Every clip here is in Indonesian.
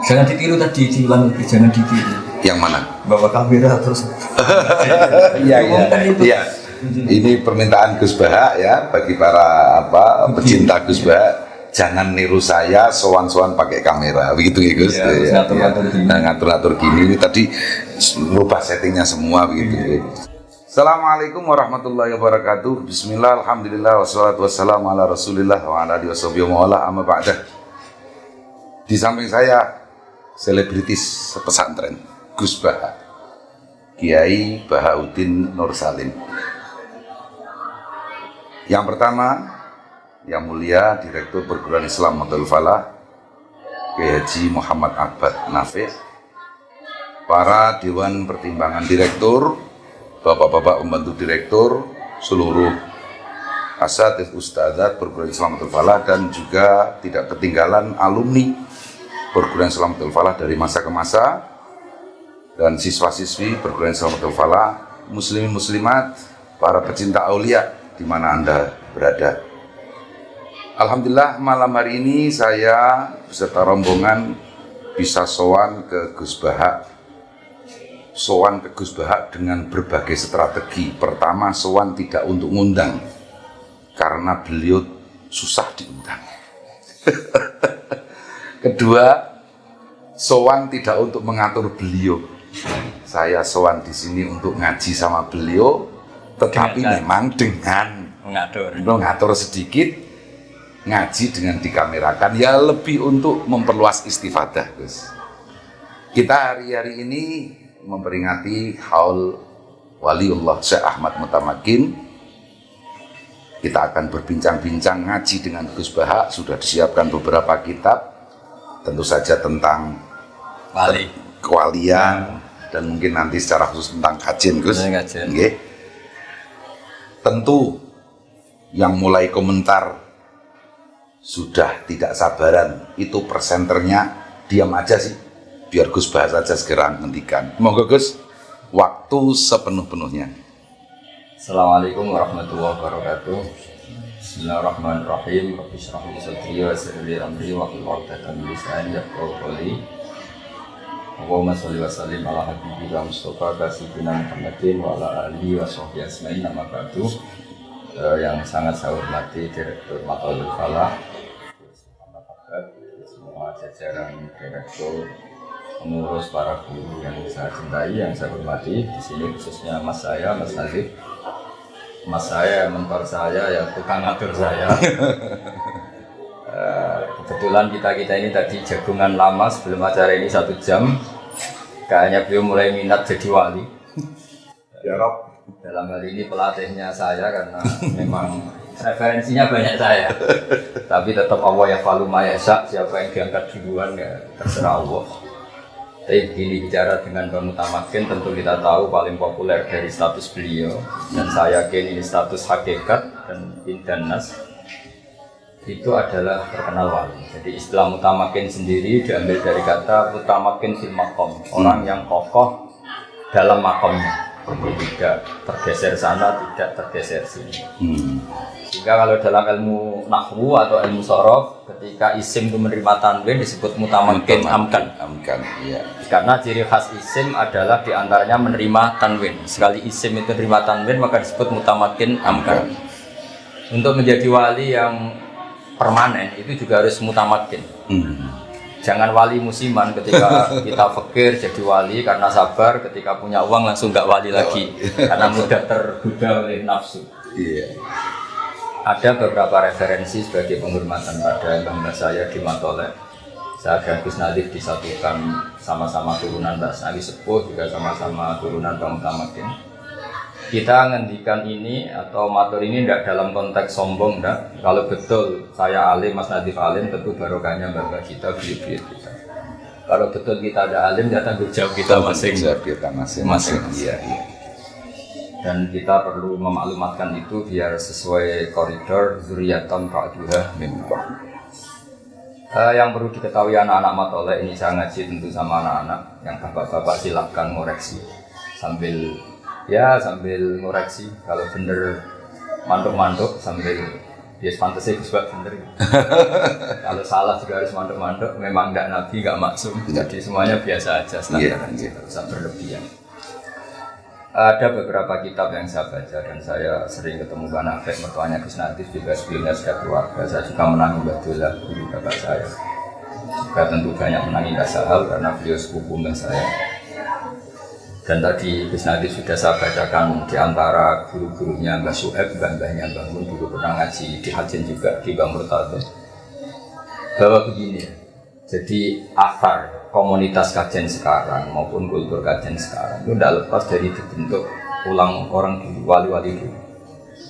Jangan ditiru tadi, diulang lagi, jangan ditiru. Yang mana? Bawa kamera terus. Iya. Ini permintaan Gus Baha ya bagi para pecinta Gus Baha. Jangan niru saya sowan-sowan pakai kamera, begitu ya Gus. Ya, ngatur-ngatur gini. Ini tadi merubah settingnya semua begitu. Assalamualaikum warahmatullahi wabarakatuh. Bismillah, alhamdulillah, wassalatu wassalamu ala rasulillah wa ala alihi washabihi wa ala amma ba'dah. Di samping saya selebritis pesantren Gus Baha, Kiai Bahauddin Nur Salim. Yang pertama, yang mulia Direktur Perguruan Islam Madul Falah Kiai Haji Muhammad Abad Nafih, para Dewan Pertimbangan Direktur, Bapak-bapak pembantu Direktur, seluruh asatidz ustadzat Perguruan Islam Madul Falah, dan juga tidak ketinggalan alumni Perguruan Islam Madul Falah dari masa ke masa, dan siswa-siswi Perguruan Islam Madul Falah, muslimin muslimat, para pecinta aulia di mana Anda berada. Alhamdulillah malam hari ini saya beserta rombongan bisa sowan ke Gus Baha. Sowan ke Gus Baha dengan berbagai strategi. Pertama, sowan tidak untuk ngundang karena beliau susah diundang. Kedua, sowan tidak untuk mengatur beliau. Saya sowan di sini untuk ngaji sama beliau, tetapi memang dengan mengatur sedikit, ngaji dengan dikamerakan, ya lebih untuk memperluas istifadah, Gus. Kita hari-hari ini memperingati haul Waliullah Syekh Ahmad Mutamakin. Kita akan berbincang-bincang ngaji dengan Gus Baha. Sudah disiapkan beberapa kitab, tentu saja tentang kewalian, dan mungkin nanti secara khusus tentang kajian, Gus. Okay. Tentu yang mulai komentar sudah tidak sabaran, itu presenternya diam aja sih, biar Gus Baha saja segera menghentikan. Monggo Gus, waktu sepenuh-penuhnya. Assalamualaikum warahmatullahi wabarakatuh. Bismillahirrahmanirrahim. Rabbi shrah li sadri wa yassir li amri wahlul 'uqdatam min lisani yafqahu qawli. Allahumma sholli wa sallim ala habibina Mustafa sayyidina Muhammadin wa ala alihi wa sahbihi ajmain. Nama ba'du. Yang sangat saya hormati Direktur Madul Falah, semua jajaran direktur, pengurus, para guru yang saya cintai, yang saya hormati di sini, khususnya Mas Nadif. Mas saya, mentor saya, yang tukang ngatur saya. Kebetulan kita ini tadi jagungan lama sebelum acara ini 1 jam. Kayaknya beliau mulai minat jadi wali. Ya Rob. Dalam hal ini pelatihnya saya, karena memang referensinya banyak saya. Tapi tetap Allah yaf'alu ma yasha', siapa yang diangkat duluan ya terserah Allah. Tapi begini, bicara dengan Bang Mutamakin, tentu kita tahu paling populer dari status beliau, dan saya yakin ini status hakikat dan nas, itu adalah terkenal wali. Jadi istilah Mutamakin sendiri diambil dari kata Mutamakin fil maqam, orang yang kokoh dalam makomnya, jadi tidak tergeser sana, tidak tergeser sini. Jika kalau dalam ilmu nahwu atau ilmu sorof, ketika isim itu menerima tanwin disebut mutamakin amkan. Ya. Karena ciri khas isim adalah diantaranya menerima tanwin. Sekali isim itu menerima tanwin maka disebut mutamakin amkan. Untuk menjadi wali yang permanen itu juga harus mutamakin. Jangan wali musiman, ketika kita fakir jadi wali karena sabar, ketika punya uang langsung nggak wali lagi karena mudah tergoda oleh nafsu. Ada beberapa referensi sebagai penghormatan pada bangsa saya di Matolek. Saya dan Gus Nadif disatukan, sama-sama turunan Mbak Nabi Sepuh, juga sama-sama turunan Bang Mutamakin. Kita ngendikan ini atau matur ini tidak dalam konteks sombong, enggak. Kalau betul saya alim, Mas Nadif alim, tentu barokahnya bangga kita, beliau kita. Kalau betul kita ada alim, ya tanggung jawab kita masing-masing. Iya. Dan kita perlu memaklumatkan itu biar sesuai koridor zuriyatan ba'duha min ba'd. Yang perlu diketahui anak-anak Matolek ini, saya ngaji tentu sama anak-anak, yang bapak-bapak silahkan ngoreksi sambil ngoreksi, kalau bener mantuk-mantuk sambil Ya pantasnya Gus Bak bener. Kalau salah juga harus mandek-mandek. Memang nggak nabi, nggak maksum. Jadi semuanya biasa aja, standar aja, usah berlebihan. Ada beberapa kitab yang saya baca dan saya sering ketemu Mbak Nafek, mertuanya Gus Natif juga sebelumnya sudah keluarga. Saya juga menangi Mbak Dola, guru bapak saya. Juga tentu banyak menangi Mbak Sahal karena beliau sepupu Mbak saya. Dan tadi Gus Natif sudah saya bacakan di antara guru-gurunya Mbak Su'eb, mbah-mbahnya Mbah Mun dulu pernah ngaji di Hajen juga di Bang Murtado. Bahwa begini ya, jadi akar komunitas kajian sekarang maupun kultur kajian sekarang itu tidak lepas dari dibentuk ulang orang dulu, wali-wali dulu.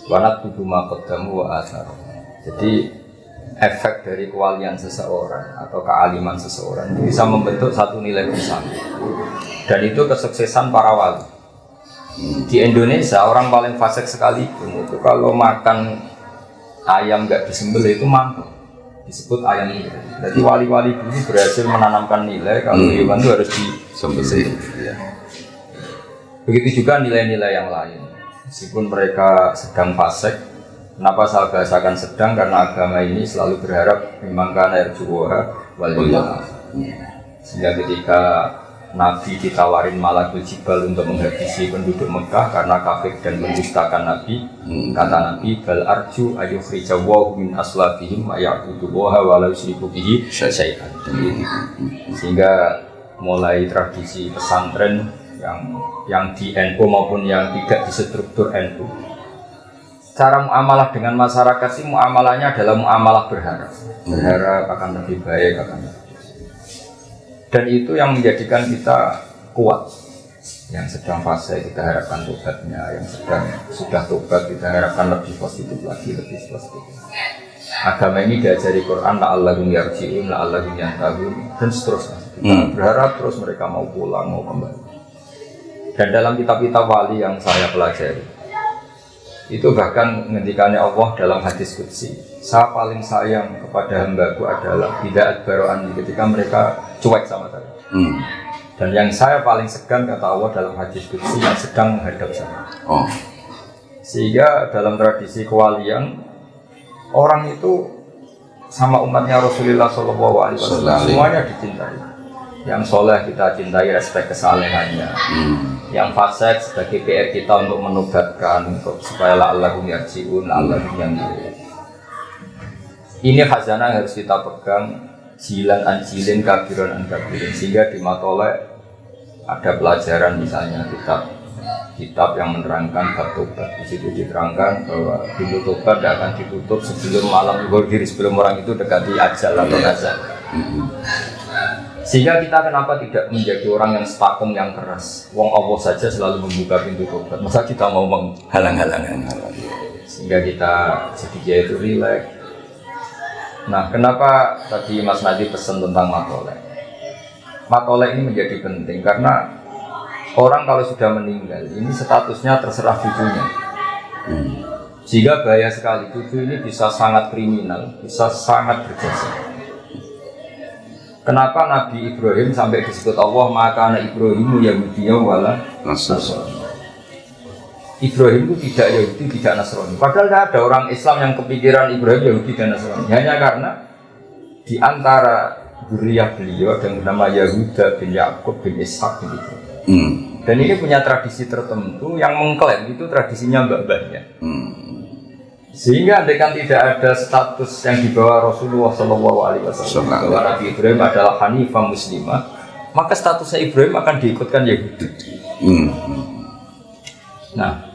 Wanat tubuh makodamu wa asar. Jadi efek dari kewalian seseorang atau kealiman seseorang itu bisa membentuk satu nilai bersama. Dan itu kesuksesan para wali. Di Indonesia orang paling fasik sekalipun itu kalau makan ayam nggak disembelih itu mantul, disebut ayam itu. Jadi wali-wali dulu berhasil menanamkan nilai kalau hewan itu harus disembelih. Ya. Begitu juga nilai-nilai yang lain. Meskipun mereka sedang fasik, kenapa saya bahasakan sedang? Karena agama ini selalu berharap memang karena erjuwa walillah. Sehingga ketika Nabi ditawarin Malakul Jibal untuk menghabisi penduduk Mekah karena kafir dan mendustakan Nabi, kata Nabi, bal arju ayukhrijawahu min aslabihim wa ya'budullaha wa la yusyriku bihi syai'an. Sehingga mulai tradisi pesantren yang di NU maupun yang tidak di struktur NU, cara muamalah dengan masyarakat sih muamalahnya adalah muamalah berharap akan lebih baik, akan lebih. Dan itu yang menjadikan kita kuat. Yang sedang fase kita harapkan tobatnya, yang sudah tobat kita harapkan lebih positif lagi, lebih positif. Agama ini diajari Quran, la'allahum yarji'un, la'allahum yantahun, dan seterusnya. Kita berharap terus mereka mau pulang, mau kembali. Dan dalam kitab-kitab wali yang saya pelajari, itu bahkan ngendikannya Allah dalam hadis qudsi, saya paling sayang kepada hambaku adalah tidak adbaro'an ketika mereka cuek sama saya. Dan yang saya paling segan kata Allah dalam hadis qudsi yang sedang menghadap saya. Sehingga dalam tradisi kewalian orang itu sama umatnya Rasulullah SAW semuanya dicintai. Yang soleh kita cintai, respek kesalehannya. Yang fasik sebagai PR kita untuk menubatkan supaya la'allahum yarji'un, la'allahum yantahun. Ini khazanah yang harus kita pegang, jilan an jilin, kabiran an kabirin. Sehingga di Matolek ada pelajaran misalnya kitab yang menerangkan bab tobat. Di situ diterangkan bahwa pintu tobat tidak akan ditutup sebelum malam zuhur, sebelum orang itu dekati ajal atau nazar. Sehingga kita kenapa tidak menjadi orang yang stakum, yang keras. Wong Allah saja selalu membuka pintu tobat. Masa kita mau menghalang-halangan? Sehingga kita jadi itu rileks. Nah, kenapa tadi Mas Nadi pesan tentang matolek? Matolek ini menjadi penting karena orang kalau sudah meninggal ini statusnya terserah cucunya. Sehingga bahaya sekali, cucu ini bisa sangat kriminal, bisa sangat berjasa. Kenapa Nabi Ibrahim sampai disebut Allah maka anak Ibrahimu Yahudiyah wala Nasrani. Ibrahim itu tidak Yahudi, tidak Nasrani. Padahal tidak ada orang Islam yang kepikiran Ibrahim Yahudi dan Nasrani. Hanya karena di antara zuriyah beliau ada yang bernama Yahuda bin Yakub bin Ishak bin Ibrahim. Dan ini punya tradisi tertentu yang mengklaim itu tradisinya mbak-mbaknya. Sehingga andaikan tidak ada status yang dibawa Rasulullah SAW bahwa Nabi Ibrahim adalah Hanifah Muslimah, maka statusnya Ibrahim akan diikutkan Yahudi. Nah,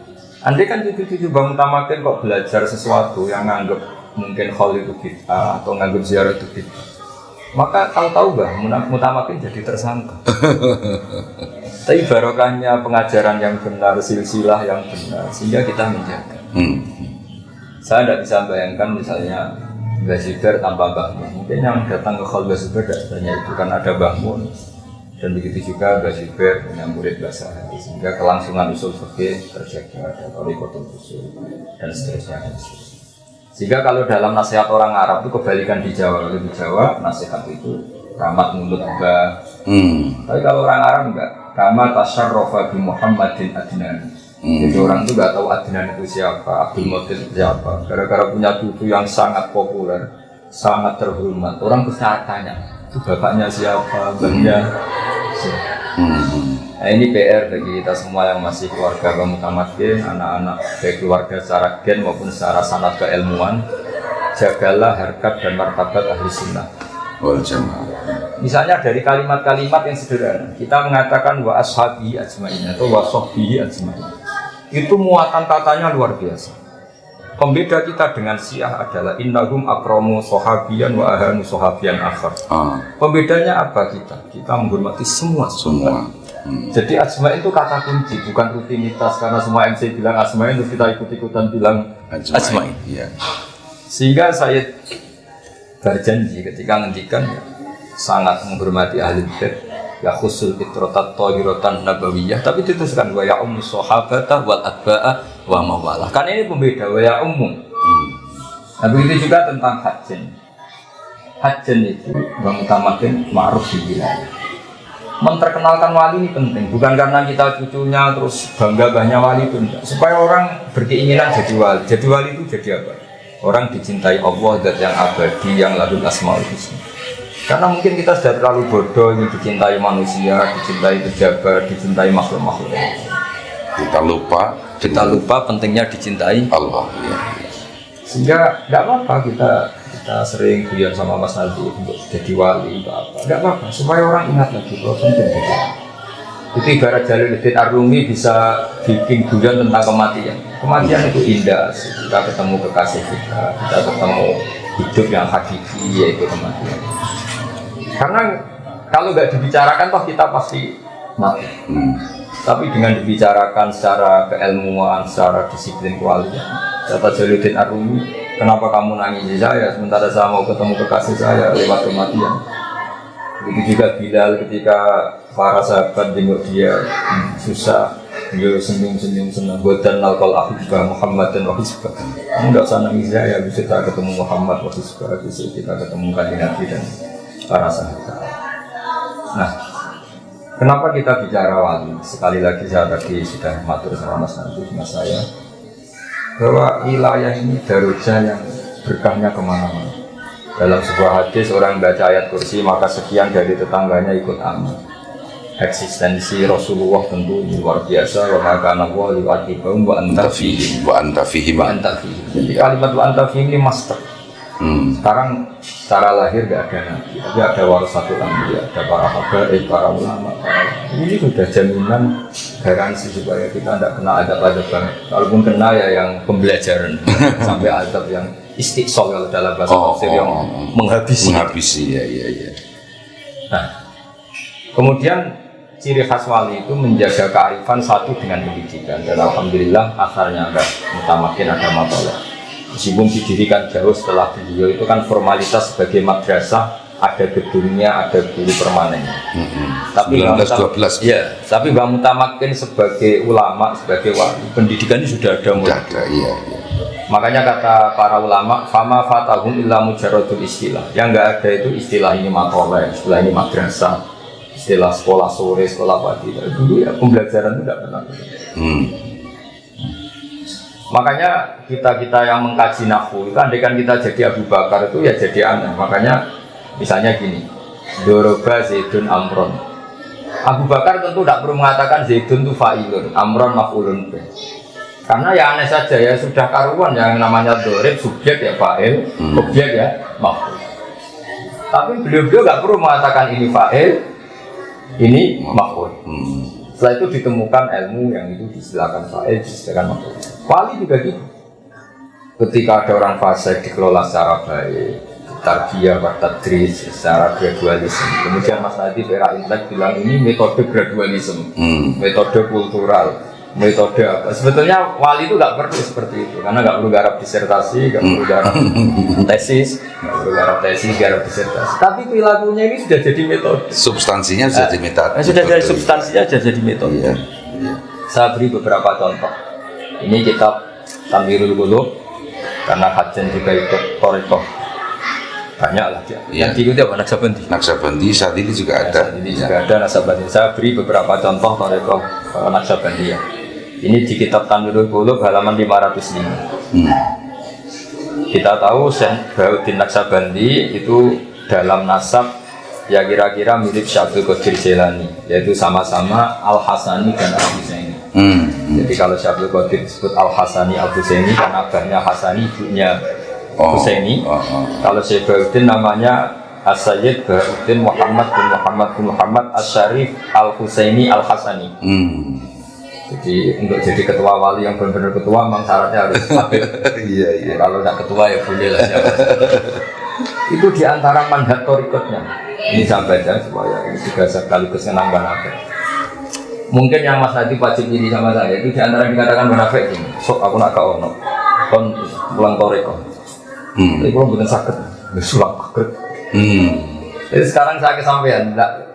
andaikan cucu-cucu Bang Mutamakin kok belajar sesuatu yang nganggep mungkin khol itu bid'ah atau nganggep ziarah itu bid'ah, maka tahu-tahu Bang Mutamakin jadi tersangka. Tapi barokahnya pengajaran yang benar, silsilah yang benar, sehingga kita menjaga. Saya tidak bisa bayangkan misalnya Mbah Zubair tanpa Mbah Mun. Mungkin yang datang ke Khol Mbah Zubair tidak sebanyak itu karena ada Mbah Mun. Dan begitu juga Mbah Zubair punya murid Mbah Sahal. Sehingga kelangsungan usul fikih terjaga, ada thariqatul usul dan seterusnya. Sehingga kalau dalam nasihat orang Arab itu kebalikan di Jawa. Kalau di Jawa nasihat itu rahmat mulut Mbah. Tapi kalau orang Arab enggak. Kama tasyarrafa bi Muhammadin adnan. Jadi orang itu nggak tahu Adnan itu siapa, Abdul Muttalib itu siapa. Gara-gara punya cucu yang sangat populer, sangat terhormat. Orang terus tanya, itu bapaknya siapa, mbahnya siapa. Nah ini PR bagi kita semua yang masih keluarga mutamakin, anak-anak baik keluarga secara gen maupun secara sanad keilmuan. Jagalah harkat dan martabat ahli sunnah wal jamaah. Misalnya dari kalimat-kalimat yang sederhana, kita mengatakan wa ashabi ajmain atau wa sahbihi ajmain. Itu muatan katanya luar biasa. Pembeda kita dengan Syiah adalah innahum akramu sahabiyan wa ahanu sahabiyan akhar. Pembedanya apa kita? Kita menghormati semua. Jadi ajmain itu kata kunci, bukan rutinitas karena semua MC bilang ajmain terus kita ikut-ikutan bilang ajmain. Iya. Sehingga saya berjanji ketika ngendikan sangat menghormati ahli bait ya khusul fitratat thahiratan nabawiyah, tapi diteruskan wa ya ummu sahabata wal atba'a wa mawalah. Kan ini pembeda wa ya umum. Nah begitu juga tentang hajjen. Hajjen itu mengutamakan ma'ruf di wilayah. Memperkenalkan wali ini penting, bukan karena kita cucunya terus banyak wali itu enggak. Supaya orang berkeinginan jadi wali. Jadi wali itu jadi apa? Orang dicintai Allah, zat yang abadi, yang lahul asmaul husna. Karena mungkin kita sudah terlalu bodoh ingin dicintai manusia, dicintai pejabat, dicintai makhluk-makhluk. Kita lupa pentingnya dicintai Allah. Ya. Sehingga tidak apa-apa kita sering guyon sama Mas Nadi untuk jadi wali, tidak apa-apa. Supaya orang ingat lagi bahwa penting itu. Itu ibarat Jalaluddin Ar-Rumi bisa bikin guyon tentang kematian. Kematian itu indah. Kita ketemu kekasih kita ketemu hidup yang hakiki yaitu kematian. Karena kalau nggak dibicarakan toh kita pasti mati. Tapi dengan dibicarakan secara keilmuan, secara disiplin kualitas. Kata Jalaluddin Ar-Rumi, kenapa kamu nangis saya sementara saya mau ketemu kekasih saya lewat kematian? Begitu juga Bilal ketika para sahabat jenguk dia susah, dia senyum-senyum senang. Buatan nalkal ahibah Muhammad dan wahisbah. Kamu nggak usah nangis saya, bisa kita ketemu Muhammad wahisbah, bisa kita ketemu kanjeng Nabi dan para sahabat. Nah, kenapa kita bicara wali? Sekali lagi saya tadi sudah matur sama Mas Nanti, sama saya, bahwa wilayah ini darujah yang berkahnya kemana-mana. Dalam sebuah hadis orang baca ayat kursi maka sekian dari tetangganya ikut aman. Eksistensi Rasulullah tentu luar biasa. Wa maka nawa liwatibahum wa anta fihim. Jadi kalimat wa anta fihim ini master. Sekarang secara lahir tidak ada nabi, tapi ada warasatul anbiya, ada para habaib, para ulama. Ini sudah jaminan garansi supaya kita tidak kena adab-adab banget. Kalaupun kena ya yang pembelajaran sampai adab yang istiqsal kalau dalam bahasa tafsir yang menghabisi. Ya. Nah, kemudian ciri khas wali itu menjaga kearifan satu dengan pendidikan, dan alhamdulillah akarnya ada mutamakin, ada matola. Meskipun didirikan jauh setelah beliau itu kan formalitas sebagai madrasah, ada gedungnya, ada guru permanennya. Tapi 1912. Ya, tapi Mbah Mutamakin sebagai ulama, sebagai wali, pendidikannya sudah ada mulai. Iya. Makanya kata para ulama, fama fatahum illa mujarradul istilah. Yang enggak ada itu istilah ini matola, istilah ini madrasah, istilah sekolah sore, sekolah pagi. Dulu ya pembelajaran itu tidak pernah. Makanya kita yang mengkaji nahwu itu andaikan kita jadi Abu Bakar itu ya jadi aneh. Makanya misalnya gini, doroba Zaidun Amron. Abu Bakar tentu tidak perlu mengatakan Zaidun itu fa'ilun, Amron maf'ulun. Karena ya aneh saja ya, sudah karuan yang namanya dorib, subjek ya fa'il, objek ya maf'ul. Tapi beliau nggak perlu mengatakan ini fa'il, ini maf'ul. Setelah itu ditemukan ilmu yang itu disilakan fa'il, disilakan maf'ul. Wali juga gitu. Ketika ada orang fasik dikelola secara baik, tarbiyah wa tadris secara gradualisme. Kemudian Mas Nadif era intelek bilang ini metode gradualisme, metode kultural, metode apa? Sebetulnya wali itu nggak perlu seperti itu, karena nggak perlu garap disertasi, nggak perlu garap tesis, garap disertasi. Tapi perilakunya ini sudah jadi metode. Substansinya sudah jadi metode. Sudah jadi substansinya sudah jadi metode. Iya. Saya beri beberapa contoh. Ini kitab Tanwirul Qulub, karena Hajjan juga ikut Torikoh. Banyak lah dia. Yang diikuti apa? Naksabandi saat ini juga ada. Saat ini juga ada Naksabandi. Saya beri beberapa contoh Torikoh Naksabandiyah. Ini di kitab Tanwirul Qulub halaman 505. Kita tahu Syekh Bahauddin Naqsyabandi itu dalam nasab ya kira-kira mirip Syekh Abdul Qadir Jailani, yaitu sama-sama Al-Hasani dan Al-Husaini. Jadi kalau Syekh Abdul Qadir disebut Al-Hasani Al-Husaini karena abahnya Hasani, ibunya Husaini. Kalau Syekh Bahauddin namanya As-Sayyid Bahauddin Muhammad bin Muhammad As-Syarif Al-Husaini Al-Hasani. Jadi untuk jadi ketua wali yang benar-benar ketua memang syaratnya harus habib. Iya. Kalau tidak ketua ya boleh lah siapa. Itu diantara mandat torikotnya. Ini saya baca supaya ini juga sekaligus menambah nafas. Mungkin yang Mas Hadi wajib iri sama saya itu diantara yang dikatakan munafik ini. Sok aku nak kau ono, kon pulang torikot. Tapi kalau bukan sakit, sulap sakit. Jadi sekarang saya kesampaian,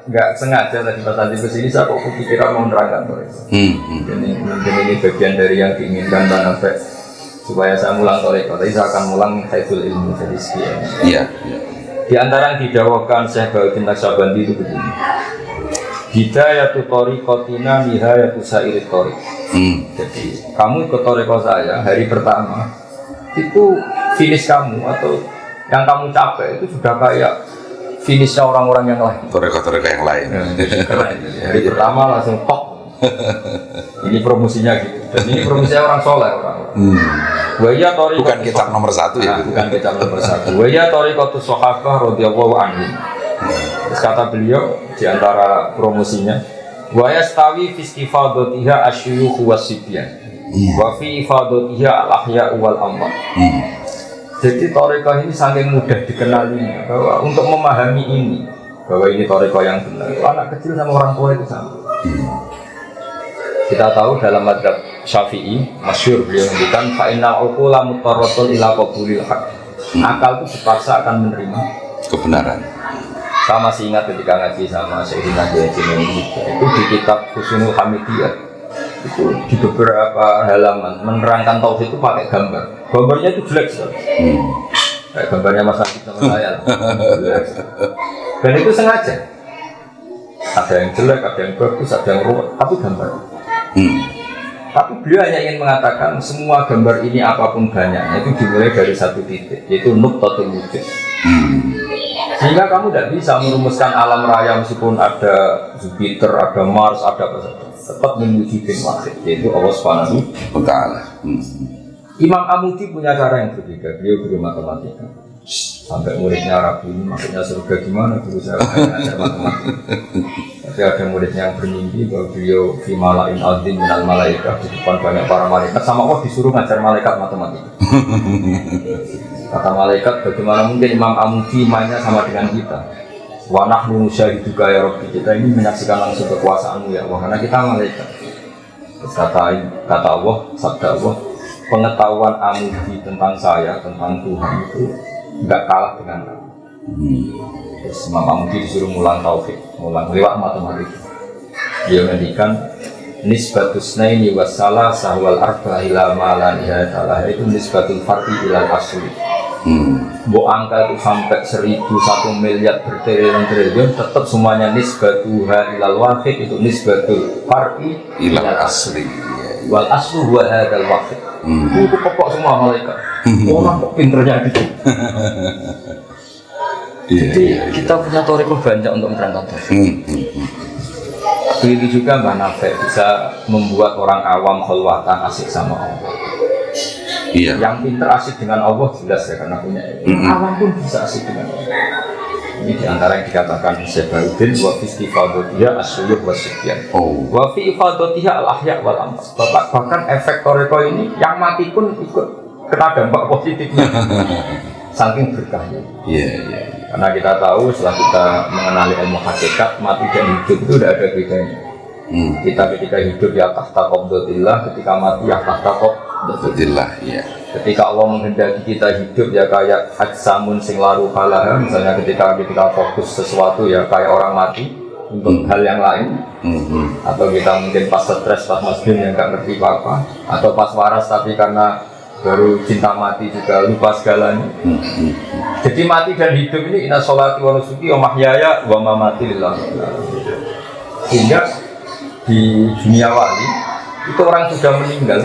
nggak sengaja tadi pas tadi kesini saya kok kepikiran mau menerangkan toriko. Mungkin ini bagian dari yang diinginkan Bang Afek supaya saya mulang toriko. Tapi saya akan mulang haitsul ilmu jadi sekian. Iya. Di antara yang didakwakan Syekh Bahauddin Naqsyabandi itu begini. Hidayatu torikotina nihayatu sairit torik. Jadi kamu ikut toriko saya hari pertama itu finish kamu atau yang kamu capai itu sudah kayak finishnya orang-orang yang lain. Toreko-toreko yang lain. Hari pertama langsung top. Ini promosinya gitu. Dan ini promosinya orang soleh orang-orang. Bukan kitab nomor 1 ya. Bukan kitab nomor 1. Waya torikotus sahabah radhiyallahu anhum. Terus kata beliau di antara promosinya, waya stawi fistifadatiha asyuyukh wasibyan. Wa fi ifadatiha al-ahya wal amwat. Jadi toriko ini saking mudah dikenalinya bahwa untuk memahami ini bahwa ini toriko yang benar, anak kecil sama orang tua itu sama. Kita tahu dalam madzhab Syafi'i masyhur beliau menunjukkan fa innal uqula mutarratun ila qabulil haq. Akal itu dipaksa akan menerima kebenaran. Saya masih ingat ketika ngaji sama Sayyidina Jainal itu di kitab Husnul Hamidiyah itu di beberapa halaman menerangkan tauhid itu pakai gambar. Gambarnya itu jelek sekali. Kayak gambarnya Mas Akib sama saya. Dan itu sengaja. Ada yang jelek, ada yang bagus, ada yang ruwet, tapi gambar. Tapi beliau hanya ingin mengatakan semua gambar ini apapun banyaknya itu dimulai dari satu titik, yaitu nuqtatul wujud. Sehingga kamu tidak bisa merumuskan alam raya meskipun ada Jupiter, ada Mars, ada apa saja. Tetap mewujudin wahid, yaitu Allah Subhanahu wa Ta'ala. Imam Amudi punya cara yang berbeda. Beliau guru matematika. Sampai muridnya ragu ini maksudnya surga gimana? Guru saya ngajar matematika. Tapi ada muridnya yang bermimpi bahwa beliau fi malain azim minal malaikat, di depan banyak para malaikat. Sama Allah disuruh ngajar malaikat matematika. Kata malaikat, bagaimana mungkin Imam Amudi mainnya sama dengan kita? Wa nahnu nusyahiduka ya Rabbi, kita ini menyaksikan langsung kekuasaanmu ya Allah, karena kita malaikat. Terus kata Allah, sabda Allah, pengetahuan Amudi tentang saya, tentang Tuhan itu enggak kalah dengan kamu. Terus Imam Amudi disuruh mulang tauhid, mulang lewat matematika. Dia mendikan nisbatus naini wassalah sahwal arba ila malaniha talah, itu nisbatul fardi ilal asli. Bo angka itu sampai 1.000, 1 miliar bertriliun tetap semuanya nisbatuha ilal wahid, itu nisbatul fardi ilal asli. Wal aslu huwa hadzal wahid. Itu pokok semua malaikat. Orang kok pinternya gitu. Jadi kita punya toriko banyak untuk menerangkan tauhid. Begitu juga Mbah Nafek bisa membuat orang awam kholwatan asik sama Allah. Iya. Yang pintar asik dengan Allah jelas ya karena punya ilmu. Awam pun bisa asik dengan Allah. Ini diantara yang dikatakan Syekh Bahauddin wa fi istifadatiha asyuyukh wasibyan. Wa fi ifadatiha al-ahya wal amwat. Bahkan efek toriko ini yang mati pun ikut kena dampak positifnya. Saking berkahnya. Iya. Karena kita tahu setelah kita mengenali ilmu hakikat, mati dan hidup itu tidak ada bedanya. Kita ketika hidup ya tahta qabdatillah, ketika mati ya tahta qabdatillah. Iya. Ketika Allah menghendaki kita hidup ya kayak ajsamun sing laru falaha, misalnya ketika fokus sesuatu ya kayak orang mati untuk hal yang lain. Atau kita mungkin pas stres, pas masjid yang nggak ngerti apa-apa, atau pas waras tapi karena baru cinta mati juga lupa segalanya. Jadi mati dan hidup ini inna sholati wa nusuki wa mahyaya wa mamati lillahi. Sehingga di dunia wali itu orang sudah meninggal,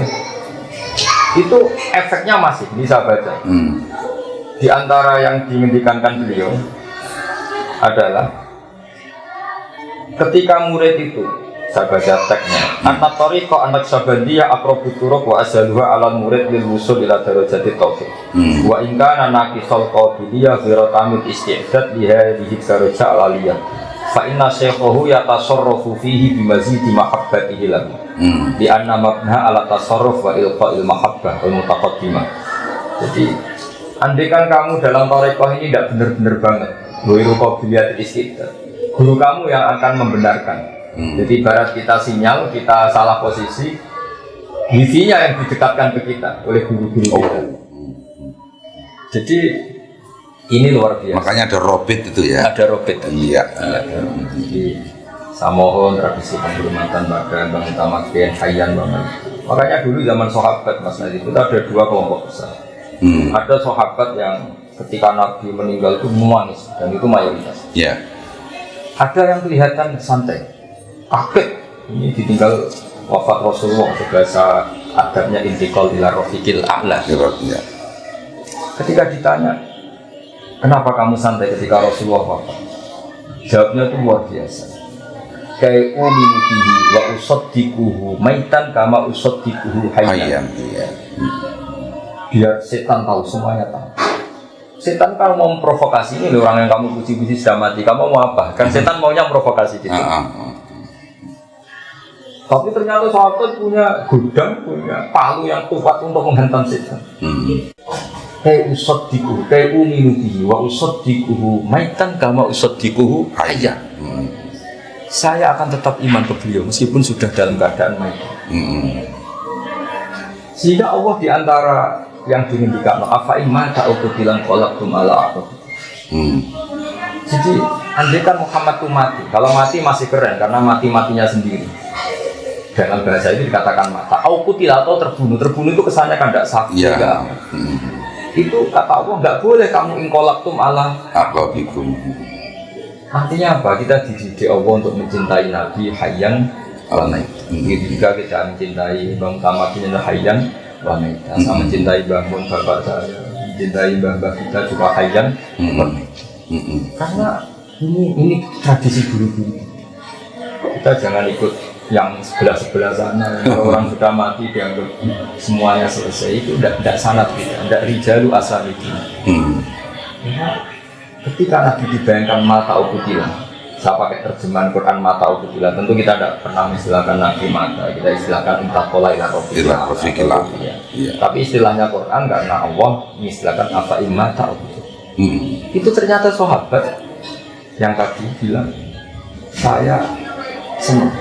itu efeknya masih bisa baca. Di antara yang diinginkan beliau adalah ketika murid itu, saya baca teksnya, anak tariqah anak sabandiyah akrabut turuq wa asaluha alal murid lil wusul ila darajati tauhid wa in kana naqisal qabiliyah ghairu tamid isti'dad li hadhihi daraja aliyah fa inna shaykhahu yatasarrafu fihi bimazidi mahabbatihi lahu di anna mabna ala tasarruf wa ilqa'il mahabbah wal mutaqaddimah. Jadi andaikan kamu dalam tariqah ini tidak benar-benar banget ghairu qabiliyah isti'dad, guru kamu yang akan membenarkan. Jadi ibarat kita sinyal, kita salah posisi, wifi-nya yang didekatkan ke kita oleh guru-guru kita. Jadi ini luar biasa. Makanya ada robit itu ya. Ada robit. Iya. Jadi saya mohon tradisi penghormatan pada Bang Utama Kiai Hayyan banget. Makanya dulu zaman sahabat Mas Nadif itu ada dua kelompok besar. Ada sahabat yang ketika Nabi meninggal itu menangis dan itu mayoritas. Iya. Ada yang kelihatan santai. Kaget, ini ditinggal wafat Rasulullah, bahasa adabnya intikal ila rafiqil a'la. Ya. Ketika ditanya, kenapa kamu santai ketika Rasulullah wafat? Jawabnya itu luar biasa. Kayak uminu bihi wa usaddiquhu maitan kama usaddiquhu hayyan. Biar setan tahu, semuanya tahu. Setan kalau mau memprovokasi, ini orang yang kamu puji-puji sudah mati, kamu mau apa? Kan setan maunya memprovokasi gitu. Tapi ternyata sahabat punya gudang, punya palu yang kuat untuk menghantam setan. Kayak usaddiquhu, kayak uminu bihi wa usaddiquhu maitan kama usaddiquhu hayyan. Saya akan tetap iman ke beliau meskipun sudah dalam keadaan mati. Sehingga Allah diantara yang dimintakan apa iman tak utuh bilang kolak tumala apa. Jadi andaikan Muhammad itu mati, kalau mati masih keren karena matinya sendiri. Dalam bahasa itu dikatakan mata. Aukutilah atau terbunuh itu kesannya kan tidak sakit. Ya. Itu kata Allah nggak boleh kamu ingkolaktum ala aqabikum. Artinya apa? Kita dididik Allah untuk mencintai Nabi Hayyan wa Maitan. Begitu juga kita mencintai Bang Tamat ini Hayyan wa Maitan. Sama mencintai Bang Mun bapak saya, mencintai Mbah kita juga Hayyan wa Maitan. Karena ini tradisi dulu-dulu. Kita jangan ikut yang sebelah sana. Kalau orang sudah mati dianggap semuanya selesai, itu tidak sanad kita, tidak rijalu asal itu. Ketika Nabi dibayangkan mata ukutilan, saya pakai terjemahan Quran mata ukutilan, tentu kita tidak pernah istilahkan Nabi mata, kita istilahkan intakola ila rofiqillah. Tapi istilahnya Quran karena Allah mengistilahkan apa mata ukutilan. Itu ternyata sahabat yang tadi bilang, saya senang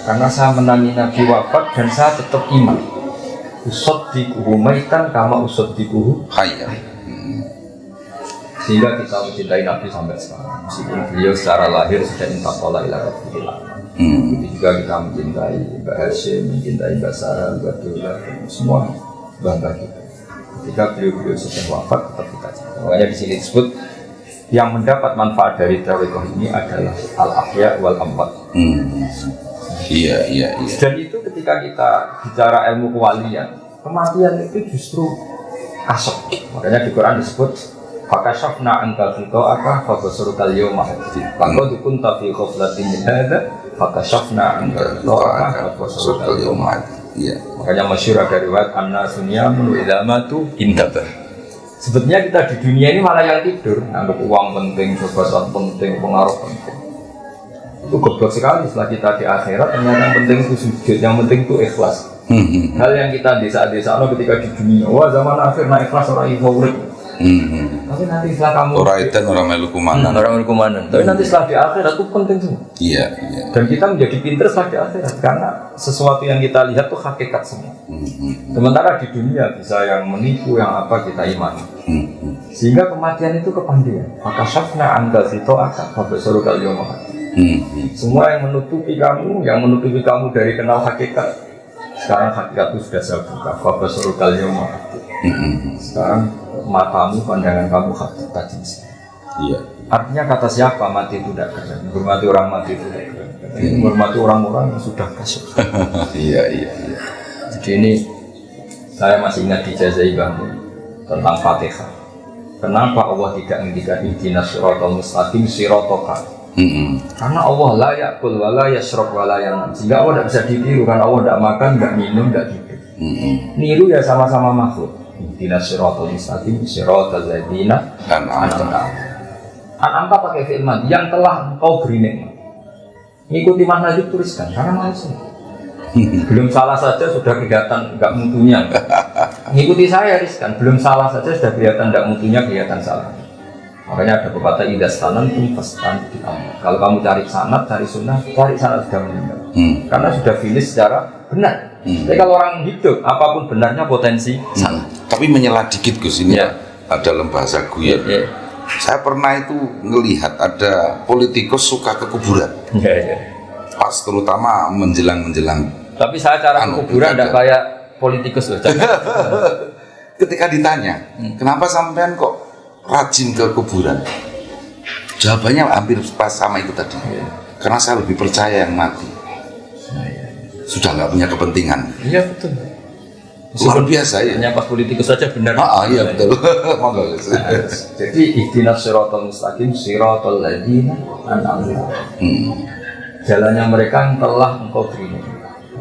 karena saya menangi Nabi wafat dan saya tetap iman. Usaddiquhu maitan kama usaddiquhu hayyan. Sehingga kita mencintai Nabi sampai sekarang. Meskipun beliau secara lahir sudah intakola ila rafiqillah. Begitu juga kita mencintai Mbak Hashim, mencintai Mbak Sarah, Mbak Dola, semua bangga kita. Ketika beliau sudah wafat tetap kita cinta. Makanya di sini disebut yang mendapat manfaat dari tariqah ini adalah al-ahya wal amwat. Iya. Dan itu ketika kita bicara ilmu kewalian, kematian itu justru asap. Makanya di Quran disebut fakashafna anka ghita'aka fabasurukal yawma hadid. Faqad kunta fi ghaflatin min hadza fakashafna anka ghita'aka fabasurukal yawma hadid. Iya. Makanya masyhur ada riwayat anna-sunyamun wa idza matu intabah. Sebetulnya kita di dunia ini malah yang tidur, anggap uang penting, jabatan penting, pengaruh penting. Itu goblok sekali setelah kita di akhirat. Ternyata yang penting itu sujud, yang penting itu ikhlas. Hal yang kita desa-desa ketika di dunia, wah zaman akhir naik ikhlas orang ibu urip. Tapi nanti setelah kamu orang itu orang melu kumanan. Tapi nanti setelah di akhirat itu penting semua. Iya. Dan kita menjadi pintar setelah di akhirat karena sesuatu yang kita lihat itu hakikat semua. Sementara di dunia bisa yang menipu, yang apa kita imani. Sehingga kematian itu kepandian. Maka syafna anggal sito akan fabasurukal yawma. Semua yang menutupi kamu dari kenal hakikat, sekarang hakikat itu sudah saya buka. Fabasurukal yawma. Sekarang matamu, pandangan kamu hakikat tadi. Iya. Artinya kata siapa mati itu tidak keren, menghormati orang mati itu tidak keren, menghormati orang-orang yang sudah kasih. Iya. Jadi ini saya masih ingat dijazai bangun tentang Fatihah. Kenapa Allah tidak menghentikan ihdinas siratal mustaqim siratoka? Karena Allah la ya'kul wa la yashrab wa la yanam. Sehingga Allah tidak bisa ditiru, karena Allah tidak makan, tidak minum, tidak tidur. Niru ya sama-sama makhluk. Ihdinas siratal mustaqim siratal ladzina an'amta. An'amta pakai fi'il madhi yang telah engkau beri nikmat. Ngikuti makna itu tuliskan karena manusia. Belum salah saja sudah kelihatan enggak mutunya. Ngikuti saya riskan, belum salah saja sudah kelihatan enggak mutunya, kelihatan salah. Makanya ada pepatah idas tanan tum fastan diamal. Kalau kamu cari sanad, cari sunnah, cari sanad sudah meninggal. Karena sudah finish secara benar. Tapi kalau orang hidup, apapun benarnya potensi salah. Tapi menyela dikit Gus ini ya. Dalam bahasa gue. Saya pernah itu ngelihat ada politikus suka ke kuburan. Pas terutama menjelang. Tapi saya cara ke kuburan tidak kayak politikus loh. Ketika ditanya, kenapa sampean kok rajin ke kuburan? Jawabannya hampir pas sama itu tadi. Karena saya lebih percaya yang mati. Sudah nggak punya kepentingan. Iya betul. Luar biasa ya. Hanya pas politikus saja benar. Iya betul. Jadi ihdinas siratal mustaqim siratal ladzina an'amta. Jalannya mereka yang telah engkau beri.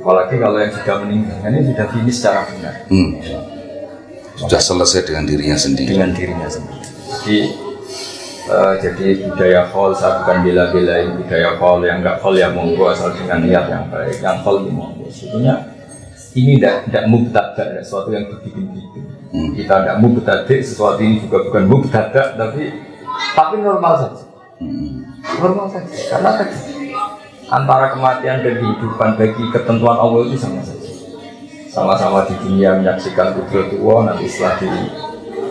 Apalagi kalau yang sudah meninggal, ini sudah finish secara benar. Sudah selesai dengan dirinya sendiri. Jadi budaya khol, saya bukan bela-belain budaya khol, yang enggak khol ya monggo asal dengan niat yang baik, yang khol ya monggo. Sebetulnya ini tidak mubtada, sesuatu yang dibikin-bikin. Kita tidak mubtada, sesuatu ini juga bukan mubtada, tapi normal saja. Normal saja, karena antara kematian dan kehidupan bagi ketentuan Allah itu sama saja. Sama-sama di dunia menyaksikan kudrat Allah, nanti setelah di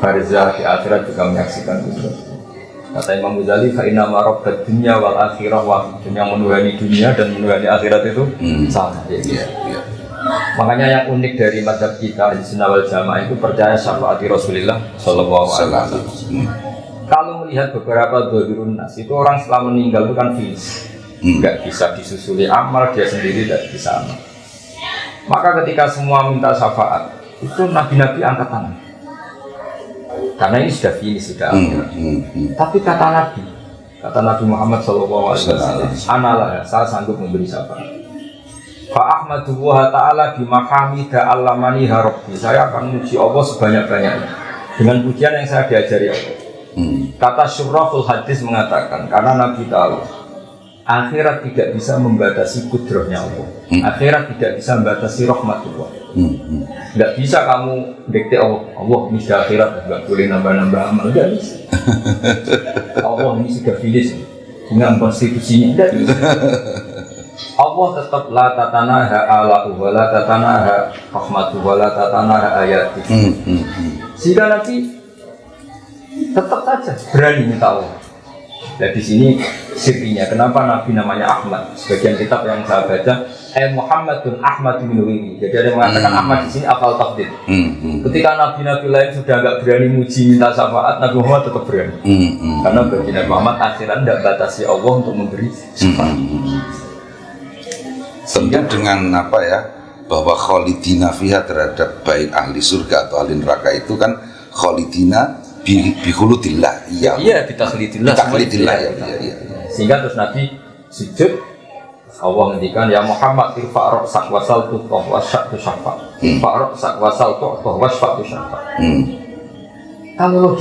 barzah di akhirat juga menyaksikan kudrat. Kata Imam Ghazali, fa inna ma rabbat dunya wal akhirah wahid. Yang menuhani dunia dan menuhani akhirat itu sama. Makanya yang unik dari mazhab kita di Sunnah wal Jamaah itu percaya syafaat Rasulullah Sallallahu Alaihi Wasallam. Kalau melihat beberapa dhahirun nas itu orang setelah meninggal itu kan finish, nggak bisa disusuli amal, dia sendiri tidak bisa amal. Maka ketika semua minta syafaat itu nabi-nabi angkat tangan, karena ini sudah finish, sudah akhir. Tapi kata Nabi Muhammad Sallallahu Alaihi Wasallam, analah, saya sanggup memberi syafaat. Fa ahmadullah ta'ala bimahamida allamani harabbi. Saya akan memuji Allah sebanyak-banyaknya dengan pujian yang saya diajari Allah. Kata Syurrahul Hadis mengatakan, karena Nabi tahu akhirat tidak bisa membatasi kudrahnya Allah. Akhirat tidak bisa membatasi rahmatullah. Tidak bisa kamu dikte Allah ini sudah akhirat, tidak boleh nambah-nambah amal, tidak bisa. Allah ini sudah finish dengan konstitusinya, tidak bisa. Allah tetap la tatanaha alahu wa la tatanaha rahmatu wa la tatanaha ayati. Sehingga nanti tetap saja berani minta Allah. Dan di sini sirinya kenapa Nabi namanya Ahmad. Sebagian kitab yang saya baca Muhammadun Ahmad bin Wiri. Jadi ada yang mengatakan Ahmad di sini afal tafdil. Ketika nabi-nabi lain sudah agak berani muji minta syafaat, Nabi Muhammad tetap berani. Karena bagi Nabi Muhammad akhiran tidak batasi Allah untuk memberi syafaat. Tentu dengan apa ya, bahwa kholidina fiha terhadap baik ahli surga atau ahli neraka itu kan kholidina bihuludillah. Iya, bitakhlidillah. Iya. Sehingga terus Nabi sujud, Allah ngendikan ya Muhammad irfa' ra'sak wasal tuh wasyatu syafa. Irfa' ra'sak wasal tuh wasyatu syafa. Kalau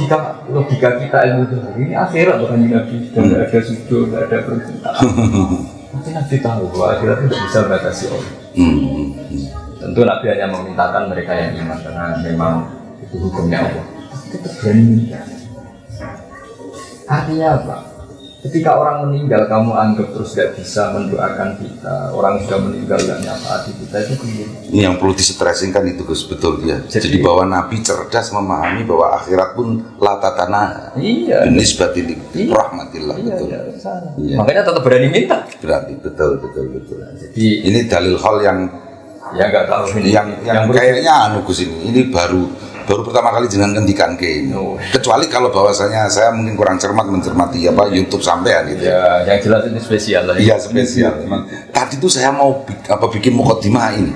logika kita ilmu ini akhirat bukan Nabi, tidak ada sujud, tidak ada permintaan. Nanti Nabi tahu bahwa akhirat itu tidak bisa batasi Allah. Tentu Nabi hanya memintakan mereka yang iman karena memang itu hukumnya Allah. Tetap berani minta. Artinya apa? Ketika orang meninggal kamu anggap terus tidak bisa mendoakan kita. Orang sudah meninggal tidak nyafaati kita, itu keliru. Ini yang perlu distressing kan itu Gus, betul ya. Jadi bahwa Nabi cerdas memahami bahwa akhirat pun latatana. Iya. Nisbatil rahmatillah, betul. Iya. Makanya tetap berani minta. Berarti betul. Jadi ini dalil hal yang ya nggak tahu ini yang kayaknya Gus ini baru baru pertama kali jenengan ngendikan ke ini. Kecuali kalau bahwasanya saya mungkin kurang cermat mencermati apa YouTube sampean gitu. Ya, yang jelas ini spesial lah. Iya spesial. Tadi tuh saya mau bikin mukadimah ini.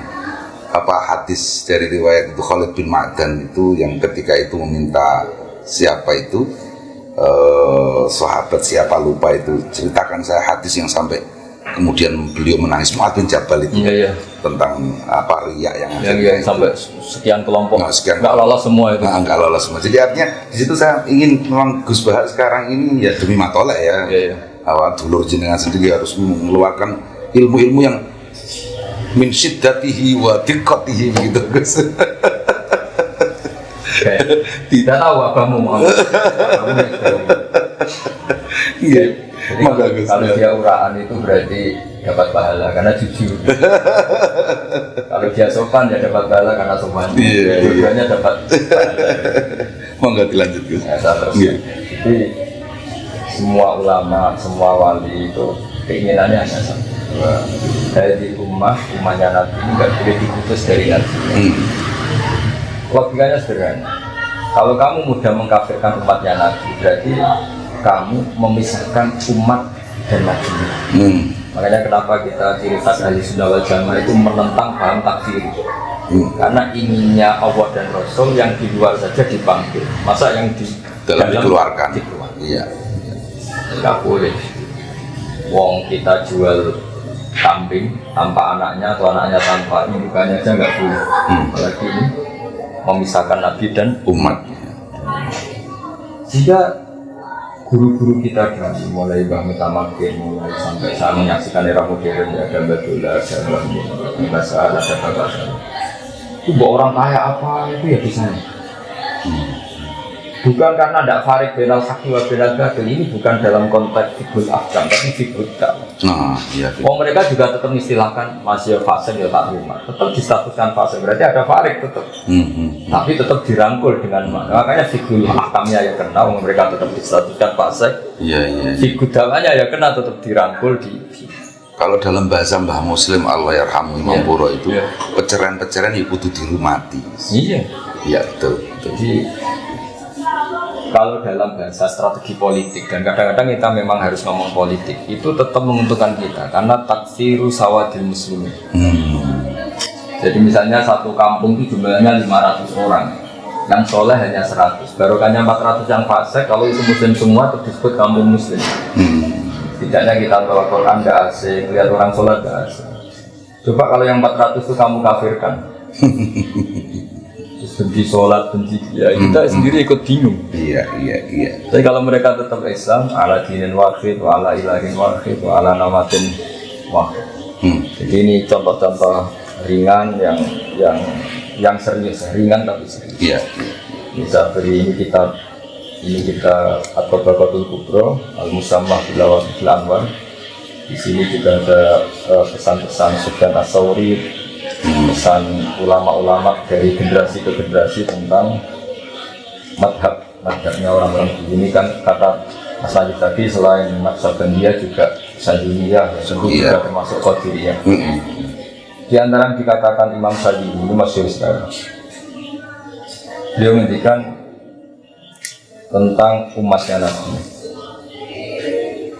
Hadis dari riwayat itu Khalid bin Ma'dan itu yang ketika itu meminta siapa itu sahabat siapa lupa itu, ceritakan saya hadis yang sampai kemudian beliau menangis, Mu'adz bin Jabal itu tentang riya yang sampai sekian kelompok nggak lolos semua itu. Nggak lolos semua. Jadi artinya di situ saya ingin memang Gus Bahar sekarang ini ya demi matolek ya. Dulur jenengan sendiri harus mengeluarkan ilmu-ilmu yang min syiddatihi wa diqqatihi begitu Gus. Tidak tahu abamu mau. Iya. Kalau dia uraan itu berarti dapat pahala karena jujur. Kalau dia sopan ya dapat pahala karena sopan. Dua-duanya dapat pahala. Monggo dilanjut Gus. Jadi semua ulama, semua wali itu keinginannya hanya satu. Dari umatnya Nabi ini nggak boleh diputus dari Nabi. Logikanya sederhana. Kalau kamu mudah mengkafirkan umatnya Nabi, berarti kamu memisahkan umat dan Nabi. Makanya kenapa kita ciri khas ahli sunnah wal jamaah itu menentang paham takfir. Karena inginnya Allah dan Rasul yang di luar saja dipanggil, masa yang di dalam dikeluarkan. Iya. Tidak boleh. Wong kita jual kambing tanpa anaknya atau anaknya tanpa indukanya aja nggak boleh. Apalagi ini memisahkan Nabi dan umat. Jika guru-guru kita dari mulai Mbah Mutamakin mulai sampai saya menyaksikan era modern ya ada Badullah, ada bahasa, ada bahasa. Itu buat orang kaya apa itu ya bisa. Bukan karena tidak farik benal haki wa benal batil, ini bukan dalam konteks fikul ahkam tapi fikul dakwah. Mereka juga tetap istilahkan masih fase ya tak rumah, tetap distatuskan fase berarti ada farik tetap. Tapi tetap dirangkul dengan makanya fikul ahkamnya ya kena, mereka tetap distatuskan fase. Fikul dakwahnya ya kena tetap dirangkul di. Kalau dalam bahasa Mbah Muslim Allah yarhamu Imam Puro itu peceraian-peceraian ya kudu dirumati. Iya betul. Jadi kalau dalam bahasa strategi politik dan kadang-kadang kita memang harus ngomong politik itu tetap menguntungkan kita karena taksiru sawadil muslimin. Jadi misalnya satu kampung itu jumlahnya 500 orang, yang soleh hanya 100, barokahnya 400 yang fasik. Kalau itu muslim semua itu disebut kampung muslim. Tidaknya kita bawa Quran nggak asing, lihat orang sholat nggak asing. Coba kalau yang 400 itu kamu kafirkan. Benci sholat, benci ya kita sendiri ikut bingung. Iya. Tapi kalau mereka tetap Islam, ala dinin wahid, wa ala ilahin wahid, wa ala namatin wahid. Jadi ini contoh-contoh ringan yang serius, ringan tapi serius. Iya. Bisa beri ini kita At-Tabaqatul Kubra, Al-Musammah Bil Anwar. Di sini juga ada pesan-pesan Sufyan Ats-Tsauri, pesan ulama-ulama dari generasi ke generasi tentang madhabnya orang-orang ini kan kata Mas Najib tadi selain Naqsabandiyah juga Sadiliyah juga termasuk Qadiriyah. Di antara yang dikatakan Imam Sadili ini masyhur sekali. Beliau menghentikan tentang umatnya Nabi.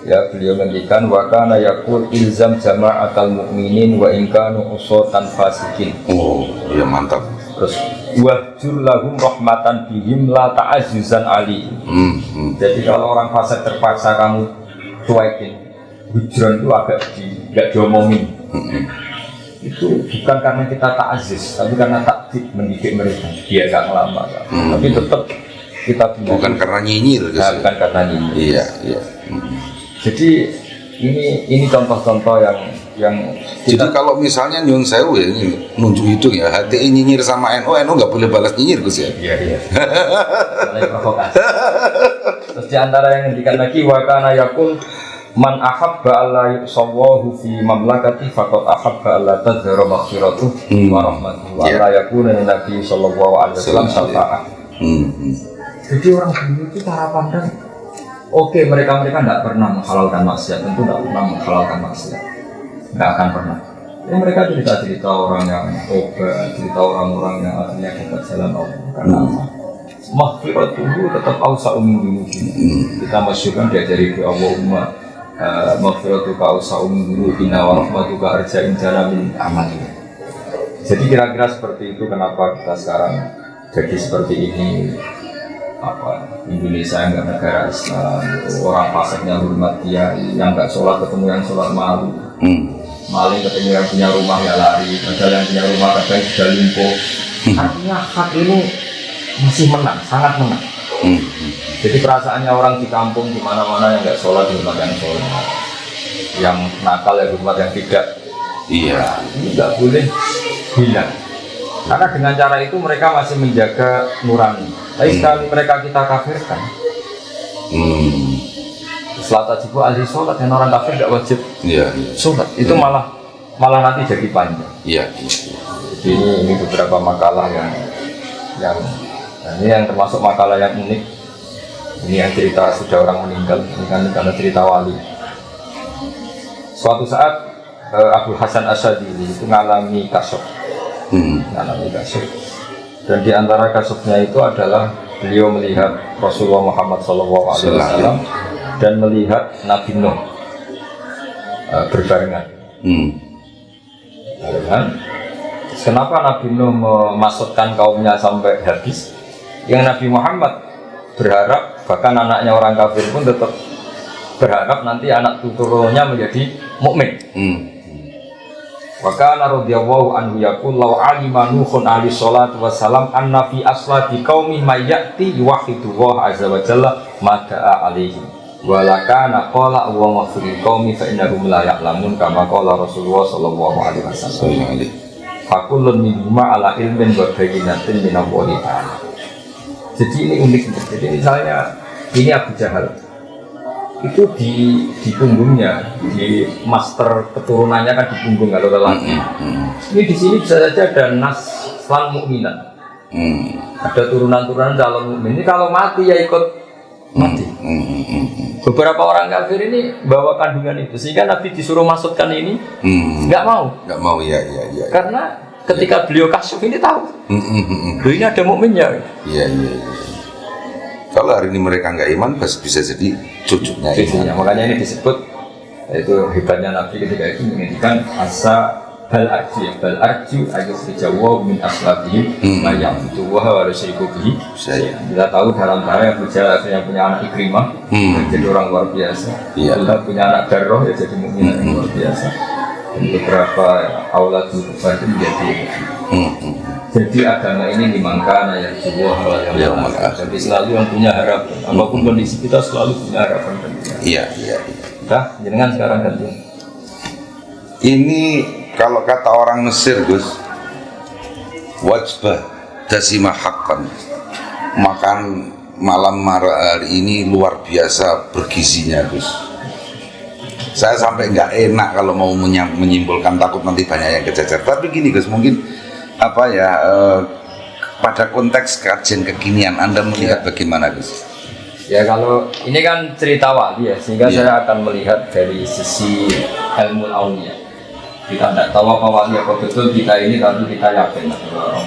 Ya, beliau menghentikan wa kana yaqul ilzam jama'atal mu'minin wa in kanu usatan fasikin. Oh, iya mantap. Terus wajur lahum rahmatan bihim la ta'azzuzan ali. Jadi kalau orang fasik terpaksa kamu cuekin, hujran itu agak enggak diomongin. Itu bukan karena kita ta'aziz, tapi karena taktik mendidik mereka biar gak ngelamar. Tapi tetap kita bukan karena nyinyir bukan karena nyinyir. Iya. Jadi ini contoh-contoh yang jadi kalau misalnya nyun sewu ya ini nunjuk hidung ya HTI nyinyir sama NU nggak boleh balas nyinyir Gus ya. Iya. Mulai provokasi. Terus di antara yang ngendikan lagi wa kana yaqul man ahabba alla yusawahu fi mamlakati faqad ahabba alla tazhara maghfiratuh wa rahmatuhu wa la yakuna nabi sallallahu alaihi wasallam syafa'ah. Jadi orang dulu itu cara pandang mereka tidak pernah menghalalkan maksiat, tentu tidak pernah menghalalkan maksiat, tidak akan pernah. Ini mereka cerita-cerita orang yang obat, cerita orang-orang yang akhirnya dapat jalan Allah. Karena maghfirah dulu tetap awsa'u min dzunubina. Kita masyhurkan diajari doa Allahumma maghfiratuka awsa'u min dzunubina wa rahmatuka arja indana min amalina. Jadi kira-kira seperti itu kenapa kita sekarang jadi seperti ini. Indonesia enggak negara Islam, orang fasiknya hormat dia, yang enggak sholat ketemu yang sholat malu. Maling ketemu yang punya rumah ya lari, padahal yang punya rumah kadang sudah lumpuh. Artinya hak ini masih menang, sangat menang. Jadi perasaannya orang di kampung di mana-mana yang nggak sholat di rumah yang sholat, yang nakal ya rumah yang tidak. Iya, ini nggak boleh hilang. Karena dengan cara itu mereka masih menjaga nurani. Tapi sekali mereka kita kafirkan. Selata jibu ahli sholat dan orang kafir tidak wajib sholat. Itu malah nanti jadi panjang. Jadi ini beberapa makalah yang ini yang termasuk makalah yang unik. Ini yang cerita sudah orang meninggal. Ini kan karena cerita wali. Suatu saat Abu Hasan Asyadili itu mengalami kasuf. Dan di antara kasufnya itu adalah beliau melihat Rasulullah Muhammad SAW dan melihat Nabi Nuh berbarengan. Kenapa Nabi Nuh memasukkan kaumnya sampai habis? Yang Nabi Muhammad berharap, bahkan anaknya orang kafir pun tetap berharap nanti anak turunnya menjadi mukmin. Maka radhiyallahu anhu yaqul law alima nuhun ahli salatu wassalam anna fi aslati qaumi may ya'ti yuwahhidu wa azza wa jalla mada'a alaihi wa lakana qala wa maghfiril qaumi fa innahum la ya'lamun kama qala Rasulullah sallallahu alaihi wasallam. Fakullun minhuma ala ilmin wa bayyinatin min Allah ta'ala. Jadi ini unik. Jadi misalnya ini Abu Jahal itu di punggungnya, di master keturunannya kan di punggung kalau lelaki. Ini di sini bisa saja ada nas lan mukminat. Ada turunan-turunan calon mukmin. Ini kalau mati ya ikut mati. Beberapa orang kafir ini bawa kandungan itu, sehingga Nabi disuruh masukkan ini, nggak mau. Ya. Karena ketika beliau kasuf ini tahu, ini ada mukminnya. Iya. Kalau hari ini mereka nggak iman, bisa jadi cucunya. Makanya ini disebut, itu hebatnya Nabi ketika itu menginginkan asa bal arju ayuh dijawa min aslabihim mayang itu wah harus ikuti. Kita tahu dalam cara yang berjalan yang punya anak Ikrimah jadi orang luar biasa. Kita punya anak Darroh ya jadi mukmin yang luar biasa. Dan beberapa aulat itu menjadi. Jadi agama ini dimangkana yang sebuah hal yang jadi selalu yang punya harapan. Apapun kondisi kita selalu punya harapan. Iya. Dah, jenengan sekarang ganti. Ini kalau kata orang Mesir, Gus, wajbah dasimah haqqan. Makan malam hari ini luar biasa bergizinya, Gus. Saya sampai nggak enak kalau mau menyimpulkan, takut nanti banyak yang kececer. Tapi gini, Gus, mungkin pada konteks kajian kekinian Anda melihat bagaimana, Gus? Ya kalau ini kan cerita wali ya, sehingga saya akan melihat dari sisi ilmu aulia. Kita tidak tahu apa wali apa betul kita ini, tapi kita yakin bahwa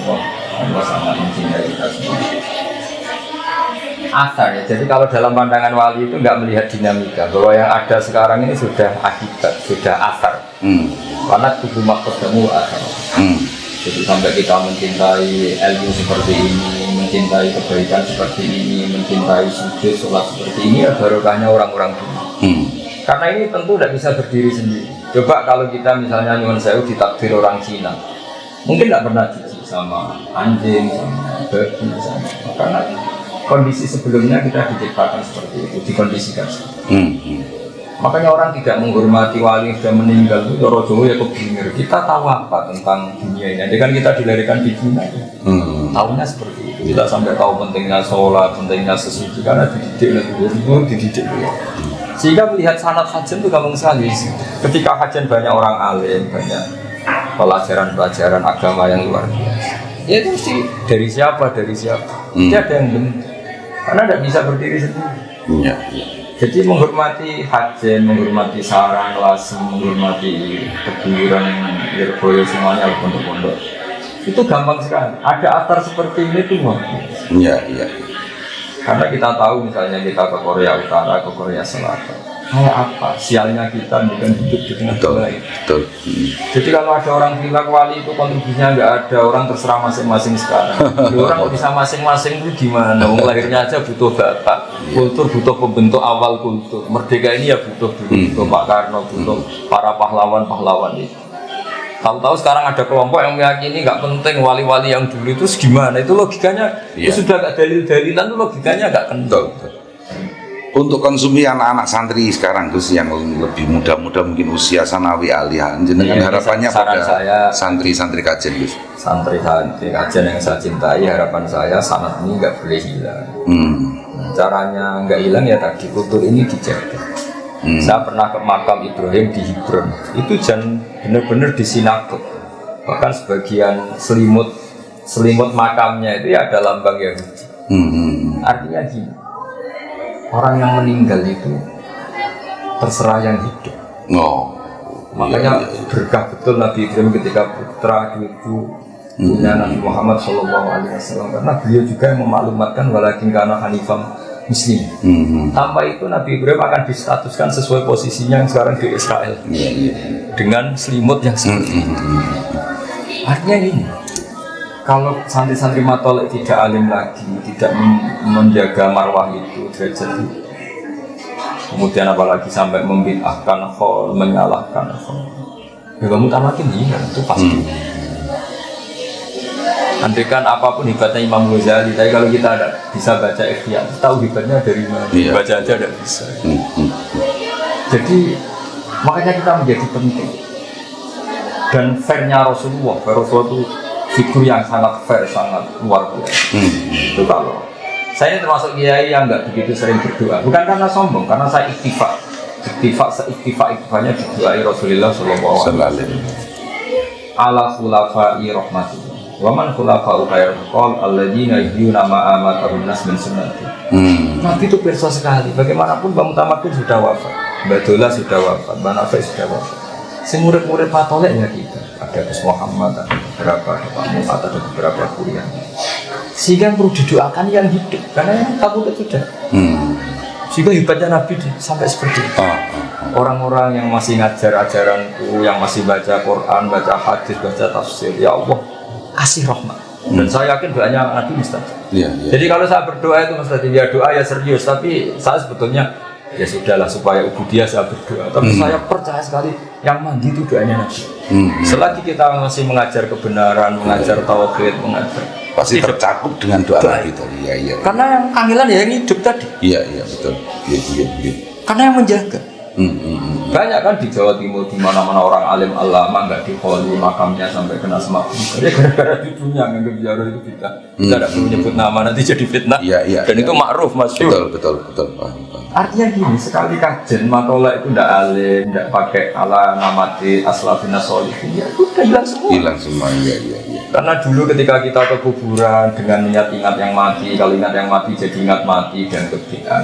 Allah sangat mencintai kita semua. Asar ya, jadi kalau dalam pandangan wali itu nggak melihat dinamika, bahwa yang ada sekarang ini sudah akibat, sudah asar. Karena tubuh maksudmu asar. Jadi sampai kita mencintai ilmu seperti ini, mencintai kebaikan seperti ini, mencintai sujud, sholat seperti ini, ya barokahnya orang-orang dulu. Karena ini tentu tidak bisa berdiri sendiri. Coba kalau kita misalnya nyuwun sewu ditakdir orang Cina, mungkin tidak pernah jijik sama anjing, sama babi, sama karena kondisi sebelumnya kita diciptakan seperti itu, dikondisikan seperti itu. Makanya orang tidak menghormati wali yang sudah meninggal itu Jawa ya kebinir. Kita tahu apa tentang dunia ini? Jadi kan kita dilahirkan di Cina ya. Tahunya seperti itu. Kita sampai tahu pentingnya sholat, pentingnya sesuci karena dididik sehingga melihat sanad hajan itu gampang sekali. Ketika hajan banyak orang alim, banyak pelajaran-pelajaran agama yang luar biasa. Ya itu sih dari siapa? Tidak ada yang benar. Karena tidak bisa berdiri sendiri. Jadi menghormati hajen, menghormati sarang, lasi, menghormati kuburan yang Lirboyo semuanya pondok-pondok. Itu gampang sekali. Ada atar seperti ini tuh mau. Iya, iya. Karena kita tahu misalnya kita ke Korea Utara, ke Korea Selatan, kayak apa sialnya kita bukan hidup di tengah Betul, itu. betul. Jadi kalau ada orang bilang wali itu kontribusinya nggak ada, orang terserah masing-masing sekarang. Orang kok bisa masing-masing itu gimana? Wong lahirnya aja butuh bapak, kultur butuh pembentuk awal kultur. Merdeka ini ya butuh dulu, butuh Pak Karno, butuh para pahlawan-pahlawan itu. Tahu-tahu sekarang ada kelompok yang meyakini nggak penting wali-wali yang dulu itu gimana? Itu logikanya itu sudah nggak dalil-dalilan, itu logikanya nggak kental. Untuk konsumsi anak-anak santri sekarang Gus yang lebih muda-muda mungkin usia sanawi aliyah, jenengan harapannya pada santri-santri kajian Gus. Santri-santri kajian yang saya cintai, harapan saya sanat ini nggak boleh hilang. Caranya nggak hilang ya tadi kultur ini dijaga. Saya pernah ke makam Ibrahim di Hebron, itu benar-benar di sinagog. Bahkan sebagian selimut makamnya itu ya ada lambang Yahudi. Artinya gini, orang yang meninggal itu terserah yang hidup. Makanya berkah betul Nabi Ibrahim ketika putra cucu punya Nabi Muhammad SAW, karena beliau juga yang memaklumatkan walakin kana hanifam Muslim. Tanpa itu Nabi Ibrahim akan distatuskan sesuai posisinya yang sekarang di Israel, dengan selimut yang seperti itu. Artinya ini, kalau santri-santri matolek tidak alim lagi, tidak menjaga marwah itu, derajat itu, kemudian apalagi sampai membid'ahkan khol, menyalahkan khol, ya kamu makin hilang, itu pasti. Andaikan apapun hebatnya Imam Ghazali, tapi kalau kita ada bisa baca Ihya, tahu hebatnya dari mana? Baca aja tidak bisa. Jadi makanya kita menjadi penting. Dan fairnya Rasulullah itu figur yang sangat fair, sangat luar biasa. Itu kalau saya ini termasuk kiai yang nggak begitu sering berdoa, bukan karena sombong, karena saya iktifanya didoai Rasulullah Sallallahu Alaihi Wasallam. Ala khulafai rahmatullah. Waman khulafa'u khair qol alladzina yuhyuna ma amatahum nas min sunnati. Nabi itu perso sekali. Bagaimanapun Mbak Mutamakkin sudah wafat, Mbak Dola sudah wafat, Mbak Nafis sudah wafat. Murid-murid patolek ya kita. Ada Gus Muhammad, ada beberapa, ada Pak Muhammad, ada beberapa kuliah. Sehingga perlu didoakan yang hidup, karena yang kamu sudah. Sehingga hebatnya Nabi sampai seperti itu. Orang-orang yang masih ngajar ajaranku, yang masih baca Quran, baca hadis, baca tafsir, ya Allah kasih rahmat. Dan saya yakin doanya Nabi mustajab. Jadi kalau saya berdoa itu mustajab, ya doa ya serius. Tapi saya sebetulnya ya sudahlah supaya ubudiyah saya berdoa. Tapi saya percaya sekali yang mandi itu doanya Nabi. Selagi kita masih mengajar kebenaran, mengajar tauhid, mengajar pasti tercakup dengan doa Nabi tadi. Iya. Karena yang kangelan ya yang hidup tadi. Iya betul. Iya. Karena yang menjaga. Banyak kan di Jawa Timur di mana-mana orang alim alama nggak dikholi makamnya sampai kena semak. Ya gara-gara cucunya nganggap ziarah itu fitnah. Kita tidak perlu nyebut nama nanti jadi fitnah. Iya. Dan itu makruf masyhur. Betul. Artinya gini, sekali kajian matolak itu tidak alim, tidak pakai ala namati aslafina solihin, ya udah hilang semua. Iya. Karena dulu ketika kita ke kuburan dengan niat ingat yang mati, kalau ingat yang mati jadi ingat mati dan kebiasaan.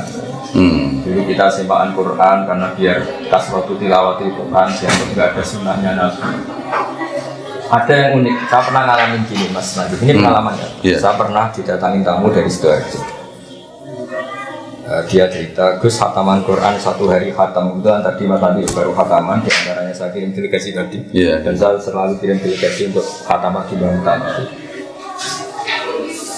Dulu kita sembahkan Quran karena biar kasrotu tilawatil Quran, dianggap nggak ada sunnahnya Nabi. Ada yang unik, saya pernah ngalamin gini Mas Najib, ini pengalaman ya. Saya pernah didatangin tamu dari Sidoarjo. Dia cerita, Gus khataman Quran satu hari khatam, kebetulan tadi Mas Najib baru khataman, diantaranya saya kirim delegasi tadi. Dan saya selalu kirim delegasi untuk khataman di Bangunan.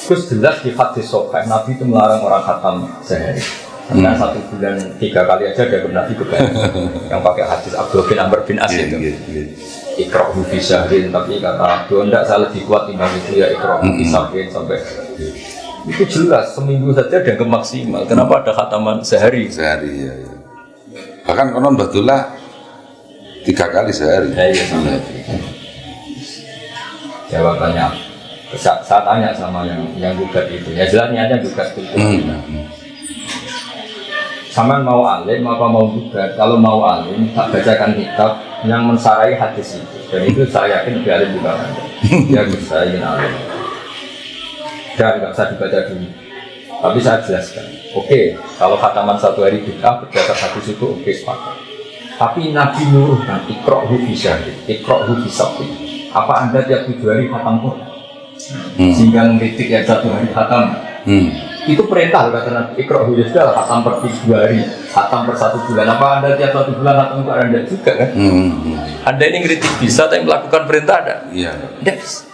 Gus jelas di hadis Sahih, Nabi itu melarang orang khatam sehari. Karena 1 bulan 3 kali aja ada Nabi kebanyakan yang pakai hadis Abdul bin Amr bin As itu. Iqra'u fi syahrin, tapi kata Abdul enggak, saya lebih kuat timbang itu ya Iqra'u fi syahrin sampai itu jelas seminggu saja dan maksimal. Kenapa ada khataman sehari? Ya. Bahkan konon Batullah 3 kali sehari. Iya. Jawabannya saya tanya sama yang gugat itu. Ya jelas niatnya gugat itu. Sama mau alim apa mau gugat? Kalau mau alim, tak bacakan kitab yang mensarai hadis itu. Dan itu saya yakin lebih alim juga Anda. Ya saya ingin alim. Dan nggak usah dibaca dulu. Tapi saya jelaskan. Oke, kalau khataman 1 hari bid'ah berdasar hadis itu oke, sepakat. Tapi Nabi nuruhkan ikra'hu bisyahri, ikra'hu bisabti. Apa Anda tiap 7 hari khatam Quran? Sehingga mengkritik ya 1 hari khatam. Itu perintah kata Nabi, ikra'hu ya sudah khatam per 7 hari, khatam per 1 bulan. Apa Anda tiap 1 bulan khatam Quran? Anda juga kan? Anda ini kritik bisa, tapi melakukan perintah ada? Iya. Tidak bisa.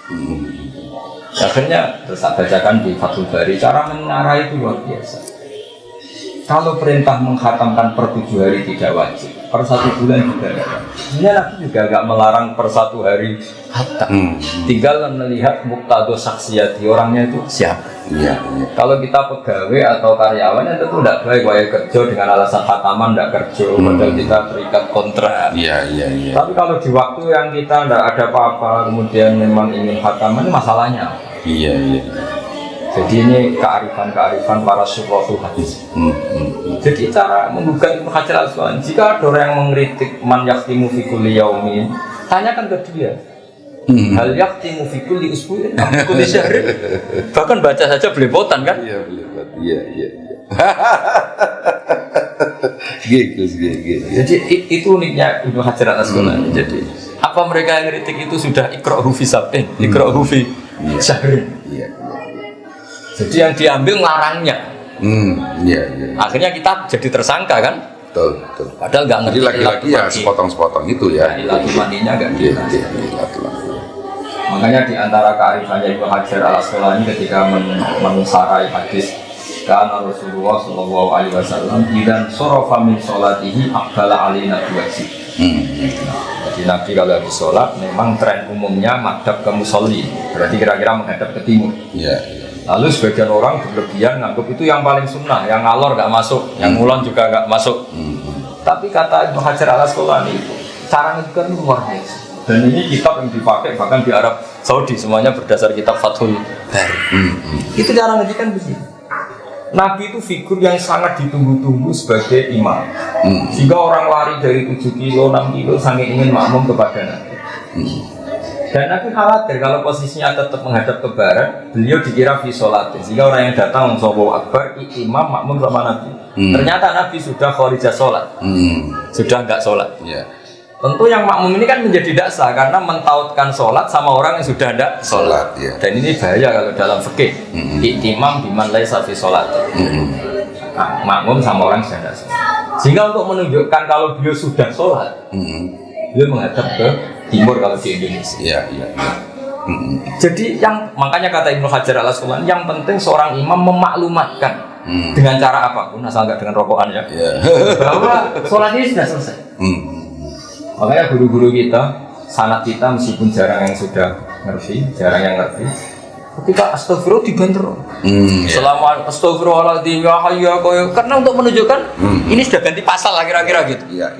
Akhirnya terus saya bacakan di Fathul Bari, cara menyarai itu luar biasa. Kalau perintah menghatamkan per 7 hari tidak wajib, per 1 bulan juga tidak wajib. Sebenarnya Nabi juga agak melarang per 1 hari hatam. Tinggal melihat muktado saksiyati orangnya itu siapa. Iya. Kalau kita pegawai atau karyawan itu tidak baik, wajib kerja dengan alasan khataman tidak kerja, padahal kita terikat kontrak. Iya. Tapi kalau di waktu yang kita tidak ada apa-apa, kemudian memang ingin khataman, ini masalahnya. Iya. Jadi ini kearifan para syurahul hadis. Jadi cara menggugah Ibnu Hajar al-Asqalani, jika ada orang yang mengkritik man yaktimu fi kulli yaumin, tanyakan ke dia. Hal yaktimu fi kulli usbu'in, fi kulli syahrin. Bahkan baca saja belepotan kan? Iya, belepotan. Iya. Gitu. Jadi itu uniknya Ibnu Hajar al-Asqalani. Jadi apa mereka yang kritik itu sudah ikra'hu fi sab'in, ikra'hu fi syahrin. Iya. Jadi yang diambil larangnya. Iya. Akhirnya kita jadi tersangka kan? Betul. Padahal nggak ngerti. Jadi lagi-lagi ya sepotong-sepotong itu ya. Ilatu mandinya nggak Iya. Makanya di antara kearifannya Ibnu Hajar al-Asqalani ketika mensarai hadis karena Rasulullah Shallallahu Alaihi Wasallam dan sorofa min sholatihi aqbala alina biwajib. Jadi Nabi kalau habis sholat memang tren umumnya madhab ke musolli, berarti kira-kira menghadap ke timur. Iya. Lalu sebagian orang berlebihan nganggap itu yang paling sunnah, yang ngalor nggak masuk, yang ngulon juga nggak masuk. Tapi kata Ibnu Hajar al-Asqalani itu cara ngedikan itu luar biasa. Dan ini kitab yang dipakai bahkan di Arab Saudi semuanya berdasar kitab Fathul Bari. Itu cara ngedikan begini. Nabi itu figur yang sangat ditunggu-tunggu sebagai imam. Sehingga orang lari dari 7 kilo, 6 kilo saking ingin makmum kepada Nabi. Dan Nabi khawatir kalau posisinya tetap menghadap ke barat, beliau dikira fi sholatin. Sehingga orang yang datang Allahu Akbar, imam makmum sama Nabi. Ternyata Nabi sudah kharijah sholat, sudah enggak sholat. Iya. Tentu yang makmum ini kan menjadi tidak sah karena mentautkan sholat sama orang yang sudah tidak sholat. Iya. Dan ini bahaya kalau dalam fikih. Imam biman laisa fi sholat. Makmum sama orang yang sudah tidak sholat. Sehingga untuk menunjukkan kalau beliau sudah sholat, beliau menghadap ke timur kalau di Indonesia. Iya. Jadi yang makanya kata Ibnu Hajar al-Asqalani, yang penting seorang imam memaklumatkan dengan cara apapun, asal nggak dengan rokokan ya, bahwa sholat ini sudah selesai. Makanya guru-guru kita, sanad kita meskipun jarang yang sudah ngerti, jarang yang ngerti. Ketika astagfirullah dibanter, selama astagfirullahaladzim ya hayya karena untuk menunjukkan ini sudah ganti pasal lah kira-kira gitu. Iya.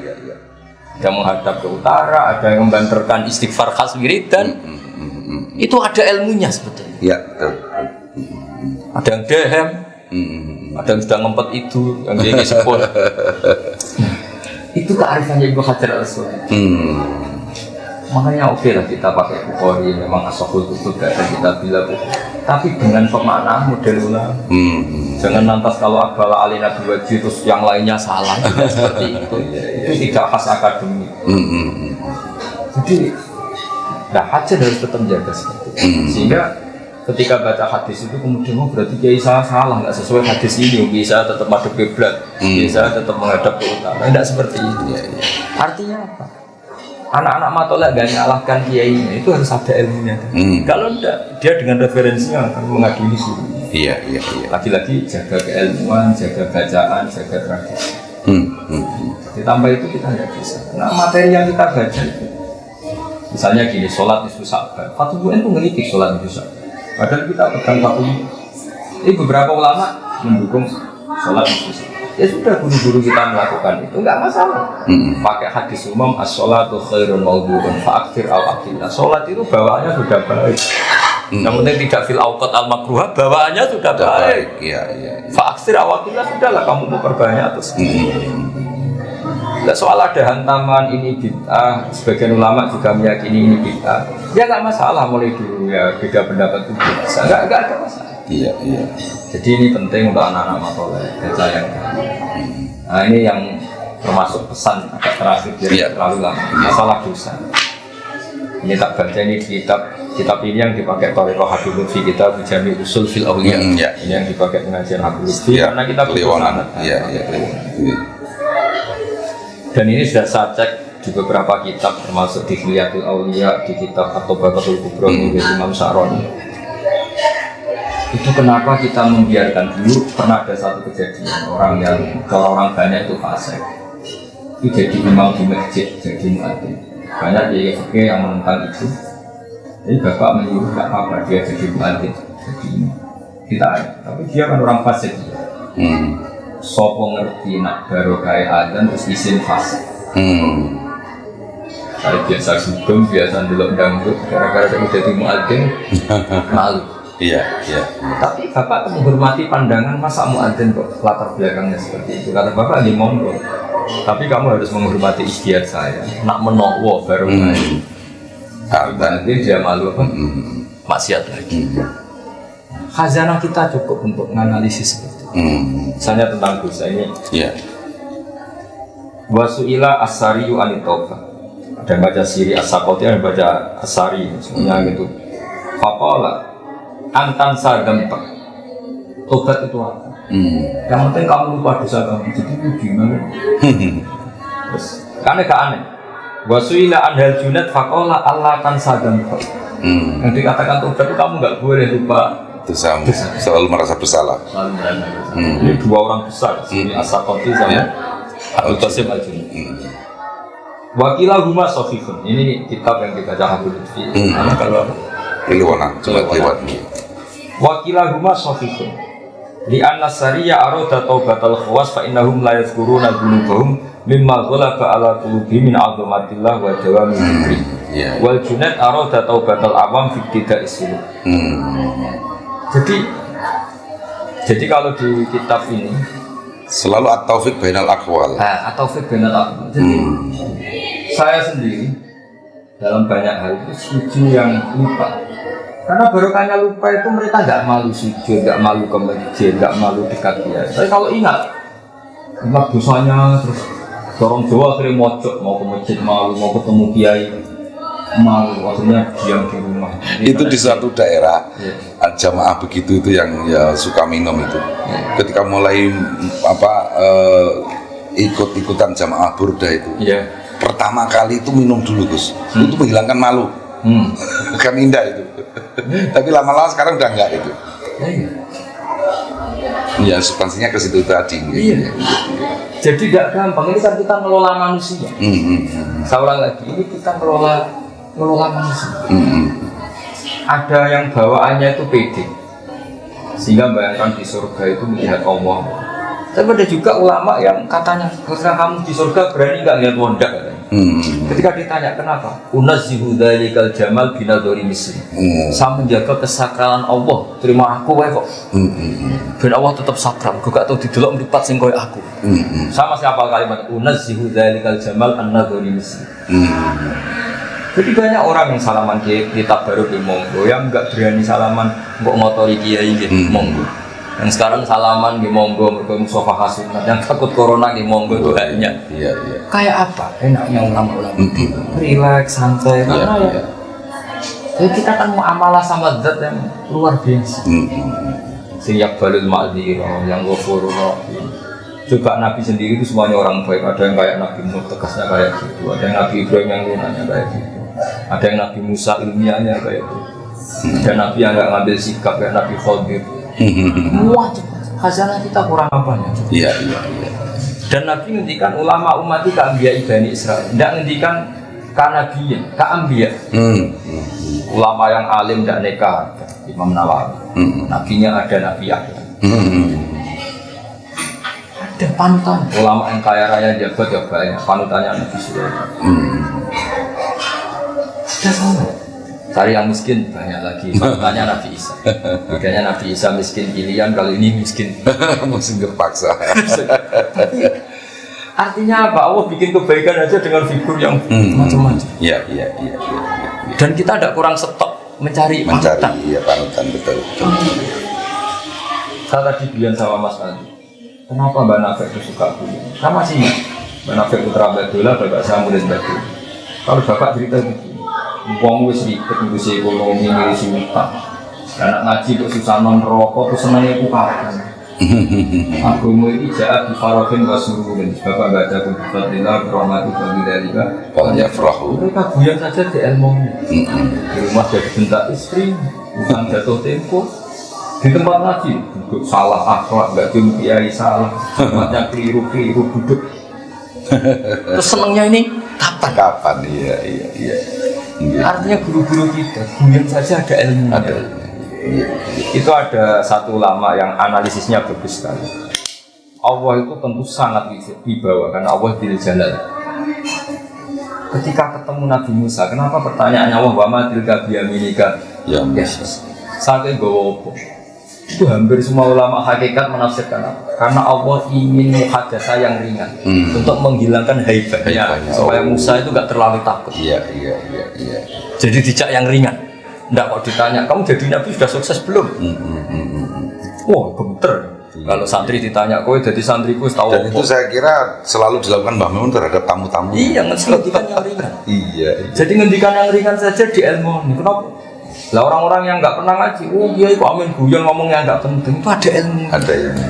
Ada menghadap ke utara, ada yang membanterkan istighfar khas wiridan. Itu ada ilmunya sebetulnya. Iya. Ada yang dehem, ada yang sudah ngempet itu, yang dia sepul. Itu kearifannya Ibnu Hajar al-Asqalani. Makanya oke lah kita pakai Bukhari, memang asahul kutub gak ada kita bilang. Tapi dengan pemaknaan model ulama. Jangan lantas kalau Aqbala alina biwajib terus yang lainnya salah. Seperti itu. Itu tidak khas akademik. Jadi Hajar harus tetap jaga seperti itu. Sehingga ketika baca hadis itu kemudian berarti kiai salah nggak sesuai hadis ini, bisa tetap madhep kiblat, bisa tetap menghadap ke utara. Tidak seperti itu. Artinya apa? Anak-anak matolak gak nyalahkan kiainya, itu harus ada ilmunya. Kalau tidak, dia dengan referensinya akan mengadili guru. Iya. Lagi-lagi jaga keilmuan, jaga bacaan, jaga tradisi. Ditambah itu kita tidak bisa. Nah materi yang kita baca itu, misalnya gini, sholat nisfu Sya'ban. Fathul Mu'in itu mengikuti sholat nisfu Sya'ban. Padahal kita pegang Fathul Mu'in. Ini beberapa ulama mendukung sholat nisfu Sya'ban. Ya sudah, guru-guru kita melakukan itu nggak masalah. Pakai hadis umum as-sholatu khairun mawdu'un fa'akfir al-aqillah. Sholat itu bawaannya sudah baik. Yang penting tidak fil awqat al-makruhah, bawaannya sudah baik. Iya. Fa'akfir al-aqillah, sudahlah kamu mau perbanyak terus. Soal ada hantaman ini bid'ah, sebagian ulama juga meyakini ini bid'ah. Ya nggak masalah, mulai dulu ya beda pendapat itu biasa. Nggak ada masalah. Iya. Jadi ini penting untuk anak-anak matoleh, baca yang. Nah ini yang termasuk pesan agak terakhir Iya. terlalu lama masalah dosa. Ini tak baca ini di kitab ini yang dipakai Thariqah Habib Lutfi, kitab Jami Usul fil Auliya. Iya. Ini yang dipakai pengajian Habib Lutfi Iya. karena kita butuh sanad. Iya. Dan ini sudah saya cek di beberapa kitab termasuk di Hilyatul Auliya, di kitab At-Tabaqatul Kubra oleh Imam Sa'roni. Itu kenapa kita membiarkan dulu pernah ada satu kejadian orang banyak itu fasik. Itu jadi imam di masjid, jadi muadzin. Banyak dia yang menentang itu. Jadi bapak menyuruh tidak apa dia jadi muadzin, jadi kita ada. Tapi dia kan orang fasik. Sopo ngerti nak barokah adzan terus izin fasik. Saya biasa sugeng, biasa ndelok dangdut, gara-gara saya jadi muadzin malu. Iya. Tapi bapak menghormati pandangan masa muadzin kok latar belakangnya seperti itu. Kata bapak di monggo. Tapi kamu harus menghormati ikhtiar saya. Nak menowo baru main. Nanti dia malu apa? Maksiat lagi. Khazanah kita cukup untuk menganalisis seperti itu. Misalnya tentang dosa ini. Iya. Wasu'ila as-sariyu anit-taubah. Ada yang baca siri as-sakoti, ada yang baca as-sari. Semuanya gitu. Faqala antan sadampak. Tobat itu apa? Yang penting kamu lupa dosa kamu. Jadi itu gimana? Terus, karena gak aneh. Wasu'ila anhal junat faqala Allah tan sadampak. Yang dikatakan tobat itu kamu gak boleh lupa Dosamu. Selalu merasa bersalah. Ini dua orang besar, sini as-sakoti sama Abdul Qasim al-Junad. Wakilah huma sofifun. Ini kitab yang dibaca Habib Lutfi. Kalau Pilih warna, coba lewat. Wakilah huma sofifun. Li anna sariya aroda taubatal khawas fa innahum la yadhkuruna dzunubahum mimma ghalaba ala qulubihim min 'azamatillah wa dawami dzikri. Wal junad aroda taubatal awam fi ibtida'is suluk. Jadi kalau di kitab ini selalu at-taufiq bainal aqwal. At-taufiq bainal aqwal. Jadi saya sendiri dalam banyak hal itu setuju yang lupa. Karena barokahnya lupa itu mereka nggak malu sujud, nggak malu ke masjid, nggak malu dekat dia. Tapi kalau ingat dosanya terus dorong Jawa akhirnya mojok mau ke masjid malu, mau ketemu kiai malu, maksudnya diam di rumah. Itu di suatu daerah jamaah begitu itu yang ya suka minum itu. Ketika mulai ikut-ikutan jamaah burda itu. Pertama kali itu minum dulu Gus. Itu menghilangkan malu. Kan indah itu. Tapi lama-lama sekarang udah enggak itu. Ya substansinya ke situ tadi. Jadi tidak gampang. Ini kan kita ngelola manusia. Seorang lagi ini kita ngelola manusia. Ada yang bawaannya itu pede, sehingga bayangkan di surga itu melihat Allah. Tapi ada juga ulama yang katanya, ketika kamu di surga berani nggak lihat wondak? Ketika ditanya kenapa, unazzihu dzalikal jamal binadzari misri. Saya menjaga kesakralan Allah, terima aku wae kok. Ben Allah tetap sakral, gue gak tau didelok mripat sing koyo aku. Sama siapa kalimat unazzihu dzalikal jamal an-nadzari misri. Jadi banyak orang yang salaman di tabaruk di monggo, yang nggak berani salaman kok ngotori kiai di monggo. Yang sekarang salaman di monggo mereka musofa hasunat, yang takut corona di monggo itu banyak. Kayak apa? Enaknya ulama-ulama itu relax, santai, karena jadi kita kan muamalah sama zat yang luar biasa. Siyak balul ma'dzirah, yang ghafurur rahim. Coba Nabi sendiri itu semuanya orang baik. Ada yang kayak Nabi Nuh tegasnya kayak gitu, ada yang Nabi Ibrahim yang lunanya kayak gitu. Ada yang Nabi Musa ilmiahnya kayak itu. Ada Nabi yang nggak ngambil sikap kayak Nabi Khadir. Semua khazanah kita kurang apanya? Iya. Dan Nabi ngendikan ulama umat itu keambiya Bani Israil. Tidak ngendikan kanabiyin, keambiya. Ulama yang alim dan nekah, Imam Nawawi. Nabinya ada Nabi Yahya. Ada panutan. Ulama yang kaya raya jabat ya banyak. Panutannya Nabi Sulaiman. Cari yang miskin banyak lagi. Makanya Nabi Isa. Bedanya Nabi Isa miskin pilihan, kalau ini miskin terpaksa. Artinya apa? Allah bikin kebaikan aja dengan figur yang macam-macam. Iya. Dan kita tidak kurang stok mencari panutan. Iya, panutan betul. Saya tadi bilang sama Mas Ali, kenapa Mbak Nafek itu suka kuliah? Saya masih ingat. Nafek Putra Badola, bapak saya murid Badola. Kalau bapak cerita begini, wong wis ribet ngurusi ekonomi, ngurusi utang. Anak ngaji kok susah non rokok, terus senangnya aku kapan. Aku mau ijazah di Farokin Wasurulin. Bapak baca Fadillah, Rahmati Fadillah. Banyak ferahu. Mereka buyar saja di ilmu. Di rumah jadi bentak istri, bukan jatuh tempo. Di tempat ngaji, duduk salah akhlak, nggak cium kiai salah, tempatnya keliru duduk. Terus senangnya ini kapan? Kapan? Iya. Artinya guru-guru kita buyar saja ada ilmu. Itu ada satu ulama yang analisisnya bagus sekali. Allah itu tentu sangat wibawa karena Allah bil jalal. Ketika ketemu Nabi Musa, kenapa pertanyaannya Allah wa ma tilka biyaminika? Ya Musa. Saking gawa apa? Itu hampir semua ulama hakikat menafsirkan apa? Karena Allah ingin muhadasah yang ringan untuk menghilangkan haibahnya supaya Musa itu gak terlalu takut. Iya. Jadi dijak yang ringan. Nggak kok ditanya, kamu jadi nabi sudah sukses belum? Wah, gemeter. Kalau santri ditanya, kowe jadi santriku tahu. Dan itu saya kira selalu dilakukan Mbah Mun terhadap tamu-tamu. Iya, ngendikan yang ringan. Iya. Jadi ngendikan yang ringan saja di ilmu. Kenapa? Lah orang-orang yang nggak pernah ngaji, dia itu amin guyon ngomong yang nggak penting. Itu ada ilmu. Ada ilmu.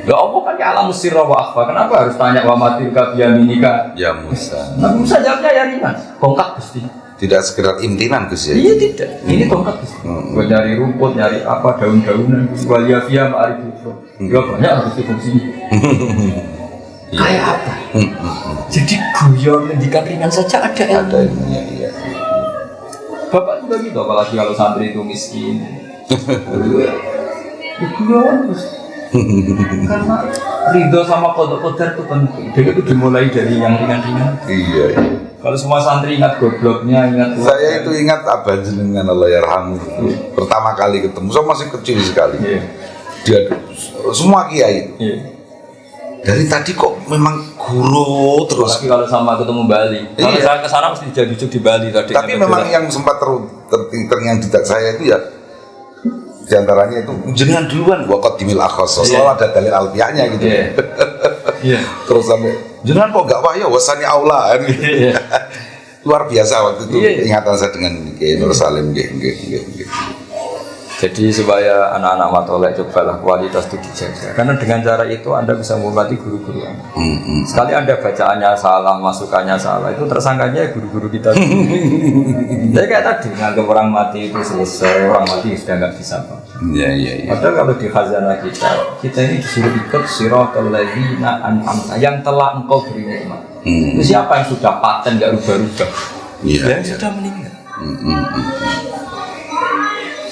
Lah apa kan ya alam sirra wa akhfa? Kenapa harus tanya wa matilka biyaminika? Ya Musa. Nabi Musa jawabnya ya ringan. Bongkak Gusti. Tidak sekedar imtinan Gus ya? Iya tidak, ini tongkat buat nyari rumput, nyari apa, daun-daunan waliyafia ma'arifufro ya banyak harus fungsinya kayak apa? Jadi guyon, ngendikan ringan saja ada ilmunya, iya. Bapak juga gitu, apalagi kalau santri itu miskin guyon terus karena ridho sama kodok-kodar itu penting jadi itu dimulai dari yang ringan-ringan. Iya. Kalau semua santri ingat gobloknya, ingat saya itu ingat abah jenengan Allah yarhamu. Pertama kali ketemu, saya masih kecil sekali. Dia semua kiai. Dari tadi kok memang guru terus. Apalagi kalau sama ketemu Bali. Kalau saya ke sana mesti jadi di Bali tadi. Tapi memang yang sempat terngiang di saya itu ya diantaranya itu jenengan duluan gua qadimil akhas. Selalu ada dalil alfiahnya gitu. Terus sampai jenengan kok enggak wahyu wasani aula kan gitu. Luar biasa waktu itu ingatan saya dengan Kiai Nur Salim nggih. Jadi supaya anak-anak matolek cobalah kualitas itu dijaga. Karena dengan cara itu Anda bisa menghormati guru-guru Anda. Sekali Anda bacaannya salah, masukannya salah, itu tersangkanya guru-guru kita. Jadi kayak tadi, nganggap orang mati itu selesai, orang mati sudah nggak bisa apa. Iya. Padahal kalau di khazanah kita ini disuruh ikut siratal ladzina an'amta yang telah engkau beri nikmat. Itu siapa yang sudah paten nggak rubah-rubah? Yang sudah meninggal.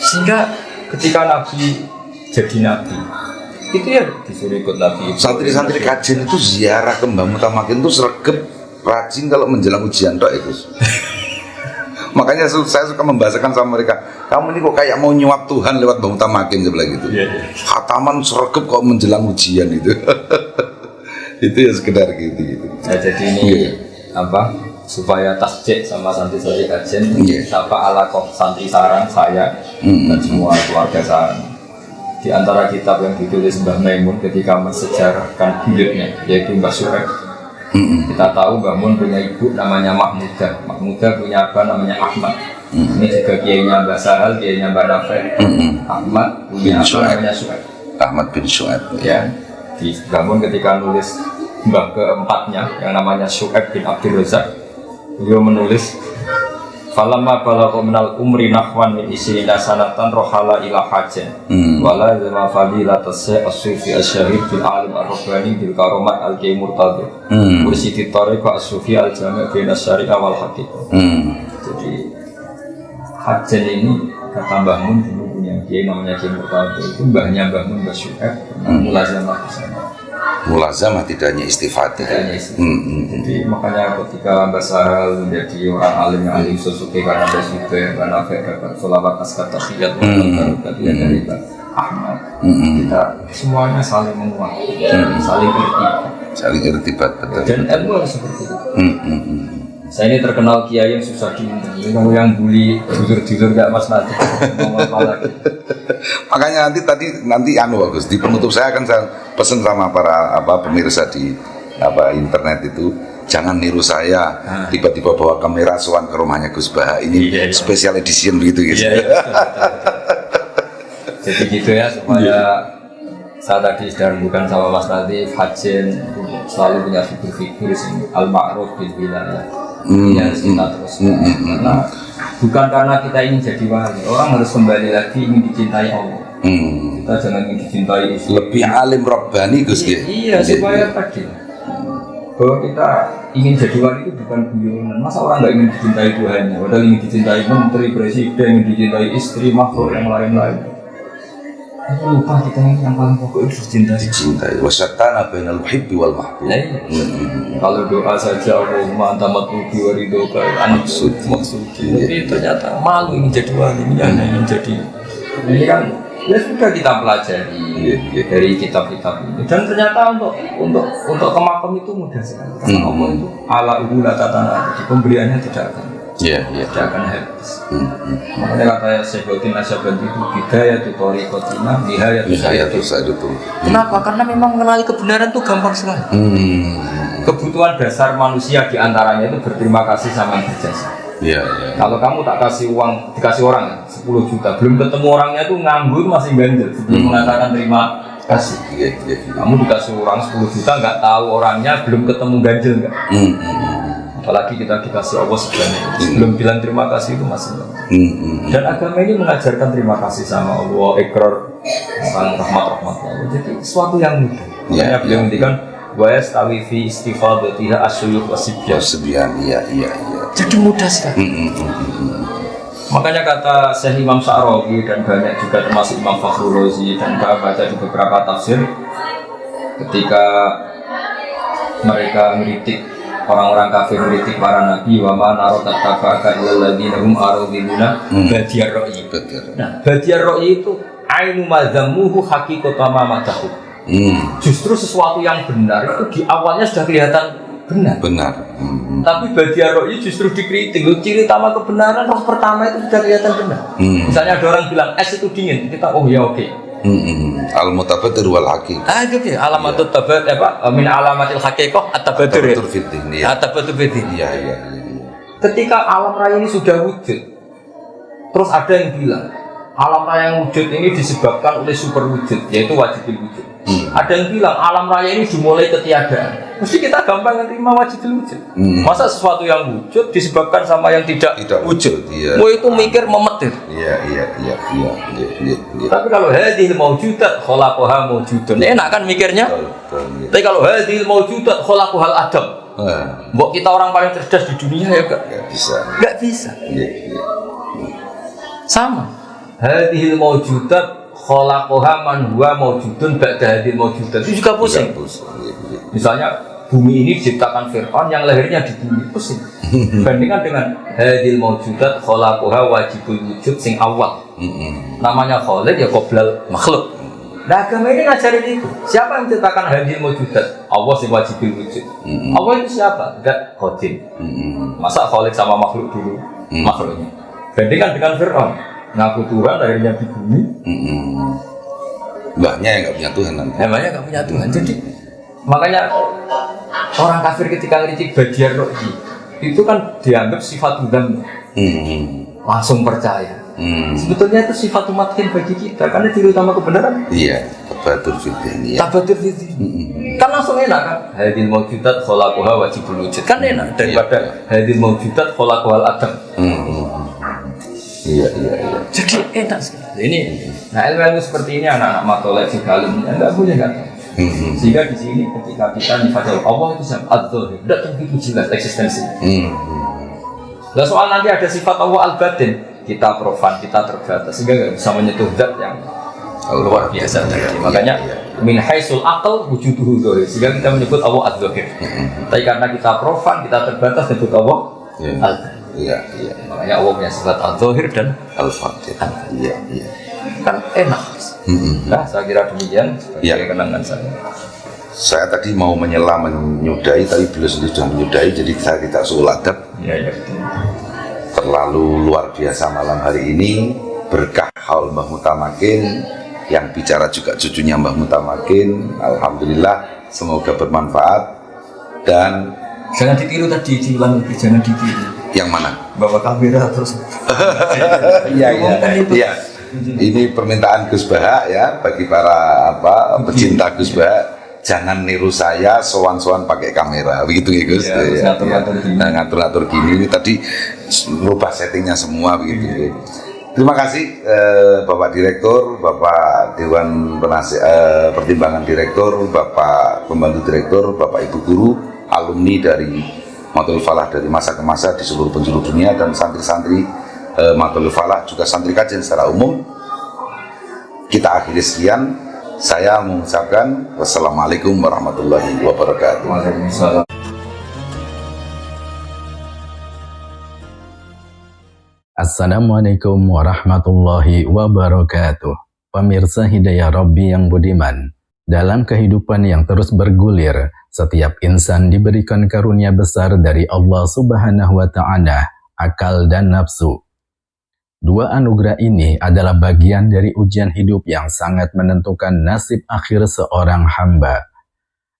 Sehingga ketika Nabi jadi Nabi itu ya disuruh ikut Nabi. Santri-santri kajian itu ziarah ke Mbah Mutamakin itu sergap rajin kalau menjelang ujian tok itu. Makanya saya suka membahasakan sama mereka, kamu ini kok kayak mau nyuap Tuhan lewat Mbah Mutamakin sebelah gitu. Khataman sergap kok menjelang ujian itu. Itu ya sekedar gitu. Nah, jadi ini apa? Supaya tasjid sama santri-santri kajian siapa ala kok santri sarang saya dan semua keluarga sarang. Di antara kitab yang ditulis Mbah Maimun ketika mensejarahkan buyutnya yaitu Mbah Su'aib. Kita tahu Mbah Mun punya ibu namanya Mahmudah punya abah namanya Ahmad. Ini juga kiainya Mbah Sahal, kiainya Mbah Nafek. Ahmad punya abah namanya Su'aib. Ahmad bin Su'aib. Ya. Di Mbah Mun ketika nulis mbah keempatnya yang namanya Su'aib bin Abdul Razak, beliau menulis falamma balagha minal umri nahwan min isrina sanatan rohala ila hajan wala zama fadilatas as-sufi asy-syahid bil alim ar-rabbani bil karomat al-qiyy murtadhi mursidi tariq as-sufi al-jami' baina syari'ah wal haqiqah. Jadi hajan ini kata Mbah Mun dulu punya kiai namanya Kiai Murtadhi, itu mbahnya Mbah Mun Mbah Syu'aib mulazamah bersama. Mulazamah tidak hanya istifadah. Jadi makanya ketika Mbah Sahal menjadi orang alim yang alim sesuke karena ada sudah Mbah Nafek dapat sholawat askat tahiyat dari Mbah Ahmad, kita semuanya saling menguatkan, saling irtibat, betul. Dan ilmu harus seperti itu. Saya ini terkenal kiai yang susah diundang. Kalau yang bully jujur nggak mas nanti mau apa lagi. Makanya nanti anu bagus di penutup saya akan saya pesan sama para pemirsa di internet itu, jangan niru saya tiba-tiba bawa kamera sowan ke rumahnya Gus Baha ini special edition begitu gitu. Jadi gitu ya, supaya saya tadi sudah bukan sama Mas Latif, Hajin selalu punya figur-figur sini al-ma'ruf bil wilayah. Ini harus kita terus. Karena bukan karena kita ingin jadi wali, orang harus kembali lagi ingin dicintai Allah. Kita jangan ingin dicintai istri. Lebih alim Rabbani Gus ya. Iya, supaya tadi bahwa kita ingin jadi wali itu bukan guyonan. Masa orang nggak ingin dicintai Tuhannya, padahal ingin dicintai menteri, presiden, ingin dicintai istri, makhluk yang lain-lain. Tapi lupa kita yang paling pokok itu dicintai. Wasyatana bainal muhibbi wal mahbub. Kalau doa saja Allahumma anta matlubi wa ridhoka maksud. Tapi ternyata malu ingin jadi wali, ingin jadi. Ini kan ya sudah kita pelajari dari kitab-kitab ini. Dan ternyata untuk ke makam itu mudah sekali. Karena Allah itu ala ubula tatana, pemberiannya tidak akan. Tidak akan habis. Makanya kata Syekhuddin Nasyabandi itu bidaya tutori kotina, nihaya tuh. Kenapa? Karena memang mengenali kebenaran itu gampang sekali. Kebutuhan dasar manusia diantaranya itu berterima kasih sama yang berjasa. Kalau kamu tak kasih uang, dikasih orang 10 juta, belum ketemu orangnya tuh nganggur masih ganjel sebelum mengatakan terima kasih. Kamu dikasih orang 10 juta nggak tahu orangnya, belum ketemu ganjel nggak? Apalagi kita dikasih Allah sebenarnya belum bilang terima kasih itu masih dan agama ini mengajarkan terima kasih sama Allah, ikrar tentang rahmat Allah. Jadi sesuatu yang mudah. Makanya beliau ngendikan wa yastawi fi istifadatiha asyuyukh wasibyan. Jadi mudah sekali. Makanya kata Syekh Imam Sa'rawi dan banyak juga termasuk Imam Fakhrul Razi dan baca di beberapa tafsir, ketika mereka mengkritik orang-orang kafir, mengkritik para nabi, wa ma narotat tabaka illal ladzina hum aradiluna badiyar ra'yi. Nah, badiyar ra'yi itu ainu madzamuhu haqiqatan ma madahu. Justru sesuatu yang benar itu di awalnya sudah kelihatan benar. Tapi badiyar ra'yi justru dikritik. Ciri utama kebenaran roh pertama itu sudah kelihatan benar. Misalnya ada orang bilang es itu dingin, kita oh ya oke. Al-mutabadir wal haqiqah. Itu ya alamatut tabat min alamatil haqiqah at-tabadur. At-tabadur fiddin. Ketika alam raya ini sudah wujud, terus ada yang bilang alam raya yang wujud ini disebabkan oleh super wujud, yaitu wajibul wujud. Ada yang bilang alam raya ini dimulai ketiadaan. Mesti kita gampang menerima wajibul wujud. Masa sesuatu yang wujud disebabkan sama yang tidak wujud? Mau itu mikir memetir. Tapi kalau hadhil mawjudat khalaqaha mawjudun, enak kan mikirnya? Tapi kalau hadhil mawjudat khalaqahal adam, mbok kita orang paling cerdas di dunia ya enggak bisa. Sama. Hadhil mawjudat khalaqaha man huwa mawjudun ba'da hadhil mawjudat. Itu juga pusing. Misalnya bumi ini diciptakan Fir'aun yang lahirnya di bumi, pusing. Bandingkan dengan hadhil mawjudat khalaqaha wajibul wujud sing awal. Namanya khaliq ya qoblal makhluk. Nah, agama ini ngajarin itu. Siapa yang menciptakan hadhil mawjudat? Allah sing wajibul wujud. Allah itu siapa? Enggak qadim. Masa khaliq sama makhluk dulu makhluknya. Bandingkan dengan Fir'aun, ngaku Tuhan akhirnya di bumi. Mbahnya yang nggak punya Tuhan nanti. Mbahnya nggak punya Tuhan. Jadi makanya orang kafir ketika ngeritik badiyar rohi itu kan dianggap sifat Tuhan, langsung percaya. Sebetulnya itu sifat umatkin bagi kita karena ciri utama kebenaran. Tabadur fiddin. Kan langsung enak kan? Hadil mawjudat khalaqaha wajibul wujud. Kan enak daripada hadil mawjudat khalaqahal adam. Jadi enak sekali. Ini, nah ilmu seperti ini anak-anak matolek sekalum enggak punya kan? Sehingga di sini ketika kita nifadil Allah itu siapa? Ad-Dhahir. Tidak begitu jelas eksistensi. Nah soal nanti ada sifat Allah al-Batin, kita profan, kita terbatas sehingga nggak bisa menyentuh zat yang luar biasa tadi. Makanya min haisul aqal wujuduhu dhahir. Sehingga kita menyebut Allah ad-Dhahir. Tapi karena kita profan, kita terbatas menyebut Allah al-Batin. Makanya Allah punya sifat al-Dhahir dan al-Batin. Kan enak. Nah, saya kira demikian sebagai kenangan saya. Saya tadi mau menyela menyudahi, tapi beliau sendiri sudah menyudahi, jadi saya tidak suul adab. Terlalu luar biasa malam hari ini, berkah haul Mbah Mutamakin, yang bicara juga cucunya Mbah Mutamakin. Alhamdulillah, semoga bermanfaat. dan Jangan ditiru tadi, diulang lebih, jangan ditiru. yang mana? Bawa kamera terus. Iya. Ini permintaan Gus Baha ya bagi para pecinta Gus Baha, jangan niru saya sowan-sowan pakai kamera begitu ya Gus. Ngatur-ngatur gini ini tadi rubah settingnya semua begitu. Terima kasih Bapak Direktur, Bapak Dewan Pertimbangan Direktur, Bapak Pembantu Direktur, Bapak Ibu Guru, alumni dari Matul Falah dari masa ke masa di seluruh penjuru dunia, dan santri-santri Matul Falah juga santri kajian secara umum. Kita akhiri sekian. Saya mengucapkan wassalamualaikum warahmatullahi wabarakatuh. Waalaikumsalam. Assalamualaikum warahmatullahi wabarakatuh. Pemirsa Hidayah Rabbi yang budiman, dalam kehidupan yang terus bergulir, setiap insan diberikan karunia besar dari Allah Subhanahu wa Ta'ala, akal dan nafsu. Dua anugerah ini adalah bagian dari ujian hidup yang sangat menentukan nasib akhir seorang hamba.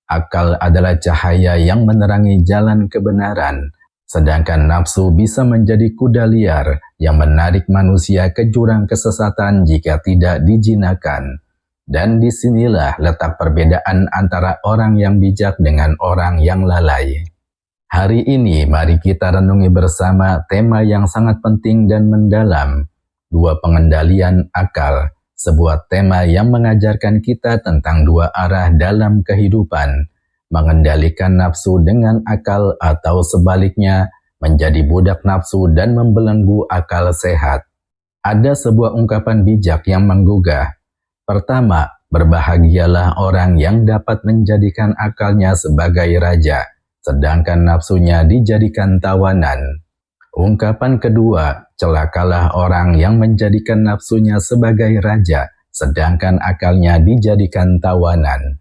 Akal adalah cahaya yang menerangi jalan kebenaran, sedangkan nafsu bisa menjadi kuda liar yang menarik manusia ke jurang kesesatan jika tidak dijinakan. Dan disinilah letak perbedaan antara orang yang bijak dengan orang yang lalai. Hari ini mari kita renungi bersama tema yang sangat penting dan mendalam, dua pengendalian akal, sebuah tema yang mengajarkan kita tentang dua arah dalam kehidupan, mengendalikan nafsu dengan akal atau sebaliknya, menjadi budak nafsu dan membelenggu akal sehat. Ada sebuah ungkapan bijak yang menggugah. Pertama, berbahagialah orang yang dapat menjadikan akalnya sebagai raja, sedangkan nafsunya dijadikan tawanan. Ungkapan kedua, celakalah orang yang menjadikan nafsunya sebagai raja, sedangkan akalnya dijadikan tawanan.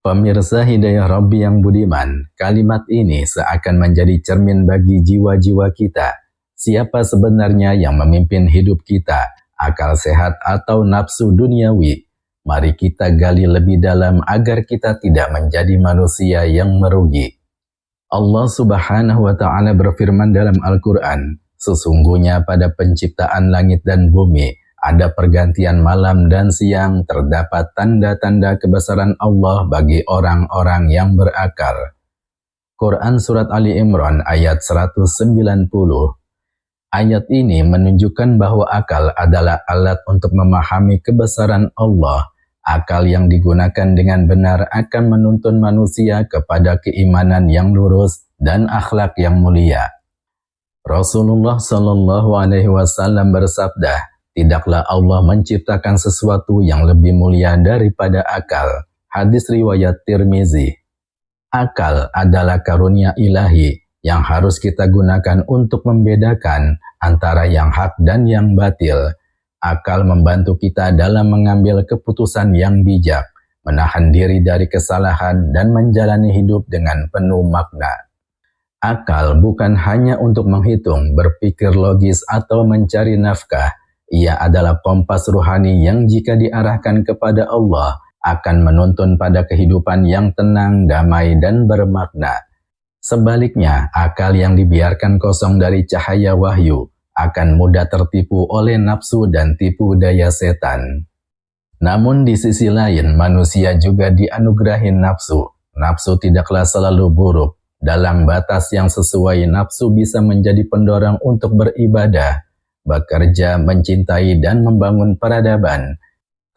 Pemirsa Hidayah Rabbi yang budiman, kalimat ini seakan menjadi cermin bagi jiwa-jiwa kita. Siapa sebenarnya yang memimpin hidup kita, akal sehat atau nafsu duniawi? Mari kita gali lebih dalam agar kita tidak menjadi manusia yang merugi. Allah Subhanahu wa Ta'ala berfirman dalam Al-Quran, sesungguhnya pada penciptaan langit dan bumi, ada pergantian malam dan siang, terdapat tanda-tanda kebesaran Allah bagi orang-orang yang berakal. Quran Surat Ali Imran ayat 190. Ayat ini menunjukkan bahwa akal adalah alat untuk memahami kebesaran Allah. Akal yang digunakan dengan benar akan menuntun manusia kepada keimanan yang lurus dan akhlak yang mulia. Rasulullah Shallallahu Alaihi Wasallam bersabda, tidaklah Allah menciptakan sesuatu yang lebih mulia daripada akal. Hadis riwayat Tirmizi. Akal adalah karunia ilahi yang harus kita gunakan untuk membedakan antara yang hak dan yang batil. Akal membantu kita dalam mengambil keputusan yang bijak, menahan diri dari kesalahan, dan menjalani hidup dengan penuh makna. Akal bukan hanya untuk menghitung, berpikir logis, atau mencari nafkah. Ia adalah kompas ruhani yang jika diarahkan kepada Allah, akan menuntun pada kehidupan yang tenang, damai, dan bermakna. Sebaliknya, akal yang dibiarkan kosong dari cahaya wahyu, akan mudah tertipu oleh nafsu dan tipu daya setan. Namun di sisi lain, manusia juga dianugerahi nafsu. Nafsu tidaklah selalu buruk. Dalam batas yang sesuai, nafsu bisa menjadi pendorong untuk beribadah, bekerja, mencintai, dan membangun peradaban.